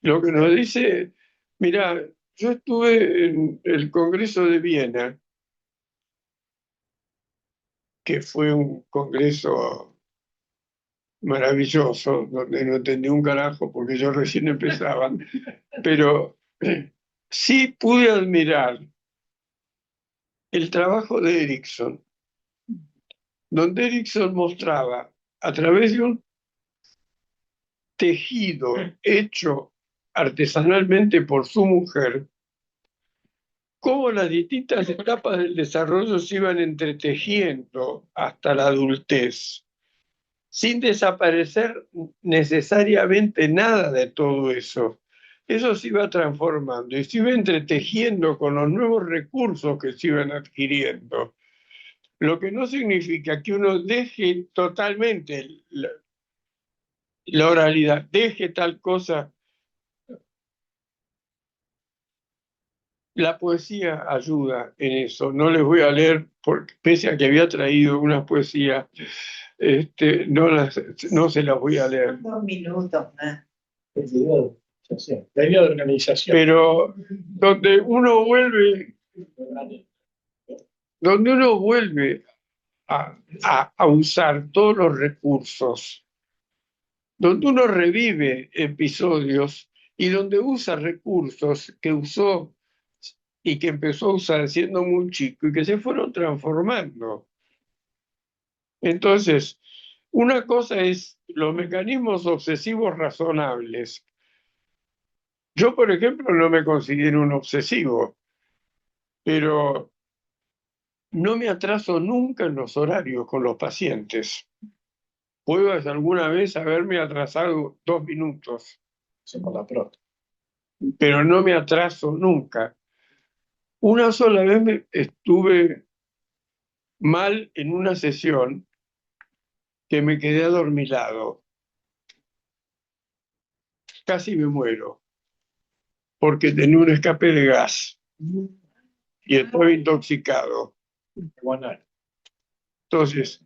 Lo que nos dice, mira, yo estuve en el Congreso de Viena, que fue un congreso maravilloso, donde no entendí un carajo porque yo recién empezaba, pero sí pude admirar el trabajo de Erickson, donde Erickson mostraba a través de un tejido hecho artesanalmente por su mujer, cómo las distintas etapas del desarrollo se iban entretejiendo hasta la adultez, sin desaparecer necesariamente nada de todo eso. Eso se iba transformando y se iba entretejiendo con los nuevos recursos que se iban adquiriendo. Lo que no significa que uno deje totalmente la oralidad, deje tal cosa. La poesía ayuda en eso. No les voy a leer, porque pese a que había traído una poesía, no se las voy a leer. 2 minutos más. La idea de organización. Pero donde uno vuelve a usar todos los recursos, donde uno revive episodios y donde usa recursos que usó y que empezó a usar siendo muy chico y que se fueron transformando. Entonces, una cosa es los mecanismos obsesivos razonables. Yo, por ejemplo, no me considero un obsesivo, pero no me atraso nunca en los horarios con los pacientes. Puedo alguna vez haberme atrasado 2 minutos, pero no me atraso nunca. Una sola vez estuve mal en una sesión que me quedé adormilado. Casi me muero, porque tenía un escape de gas y estaba intoxicado. Entonces,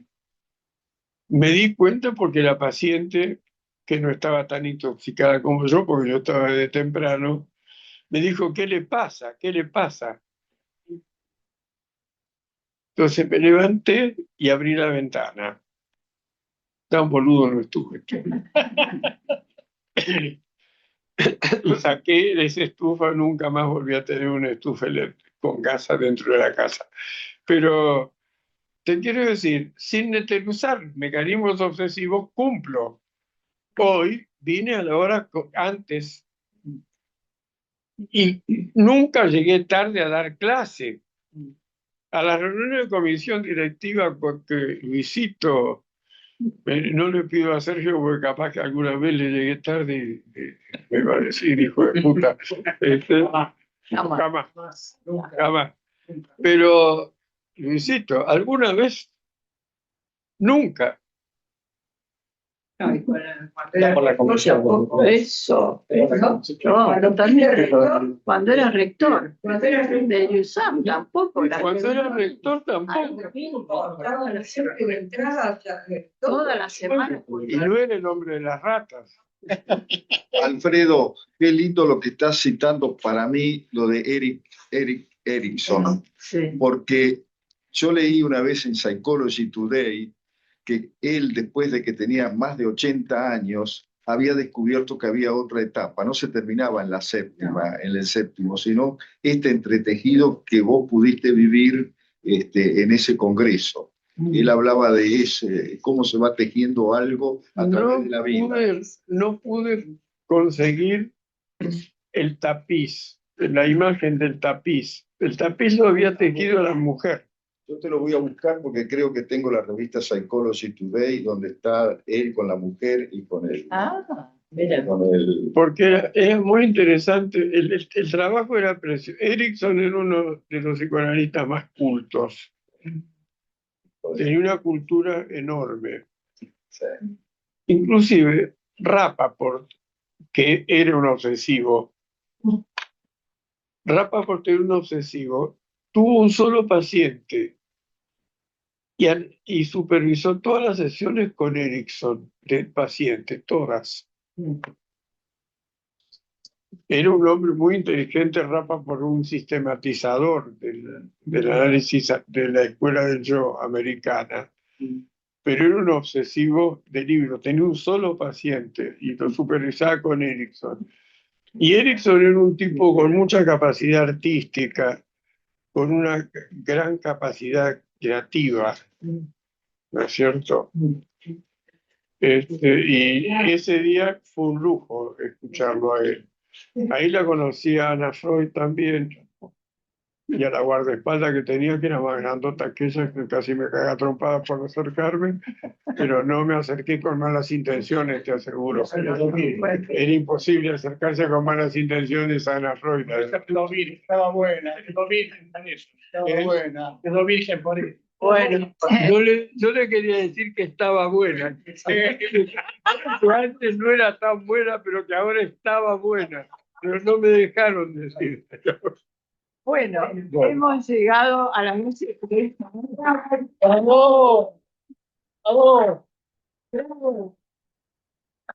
me di cuenta porque la paciente, que no estaba tan intoxicada como yo, porque yo estaba de temprano, me dijo, ¿qué le pasa? ¿Qué le pasa? Entonces me levanté y abrí la ventana. Tan boludo no estuve. Saqué de esa estufa, nunca más volví a tener una estufa con gas dentro de la casa. Pero te quiero decir, sin usar mecanismos obsesivos, cumplo. Hoy vine a la hora antes y nunca llegué tarde a dar clase. A las reuniones de comisión directiva, porque Luisito, no le pido a Sergio porque capaz que alguna vez le llegué tarde y me va a decir, hijo de puta. Jamás. Pero, Luisito, ¿alguna vez? Nunca. Por la comisión. Eso. No, también cuando era rector. De USAM tampoco. Cuando era rector tampoco. Toda la semana. Y no era el hombre de las ratas. Alfredo, qué lindo lo que estás citando para mí, lo de Erickson. Sí. Porque yo leí una vez en Psychology Today que él, después de que tenía más de 80 años, había descubierto que había otra etapa. No se terminaba en la séptima, en el séptimo, sino este entretejido que vos pudiste vivir en ese congreso. Él hablaba de cómo se va tejiendo algo a través de la vida. No pude conseguir el tapiz, la imagen del tapiz. El tapiz lo había tejido la mujer. Yo te lo voy a buscar porque creo que tengo la revista Psychology Today, donde está él con la mujer y con él. Mira. Porque era muy interesante, el trabajo era precioso. Erickson era uno de los psicoanalistas más cultos. tenía una cultura enorme. Inclusive Rappaport, que era un obsesivo, tuvo un solo paciente y supervisó todas las sesiones con Erickson del paciente, todas. Era un hombre muy inteligente, Rappaport, un sistematizador del análisis de la escuela del yo americana, pero era un obsesivo de libros. Tenía un solo paciente y lo supervisaba con Erickson. Y Erickson era un tipo con mucha capacidad artística, con una gran capacidad creativa, ¿no es cierto? Y ese día fue un lujo escucharlo a él. Ahí la conocí a Ana Freud también, y a la guardaespaldas que tenía, que era más grandota que ella, que casi me caga trompada por acercarme, pero no me acerqué con malas intenciones, te aseguro. Era imposible acercarse con malas intenciones a Ana Freud. Estaba buena, quedó virgen por eso. Estaba buena. Quedó virgen por eso. Bueno, yo le quería decir que estaba buena. Que antes no era tan buena, pero que ahora estaba buena. Pero no me dejaron decir. Bueno, hemos llegado a la música. ¡Bravo! ¡Bravo!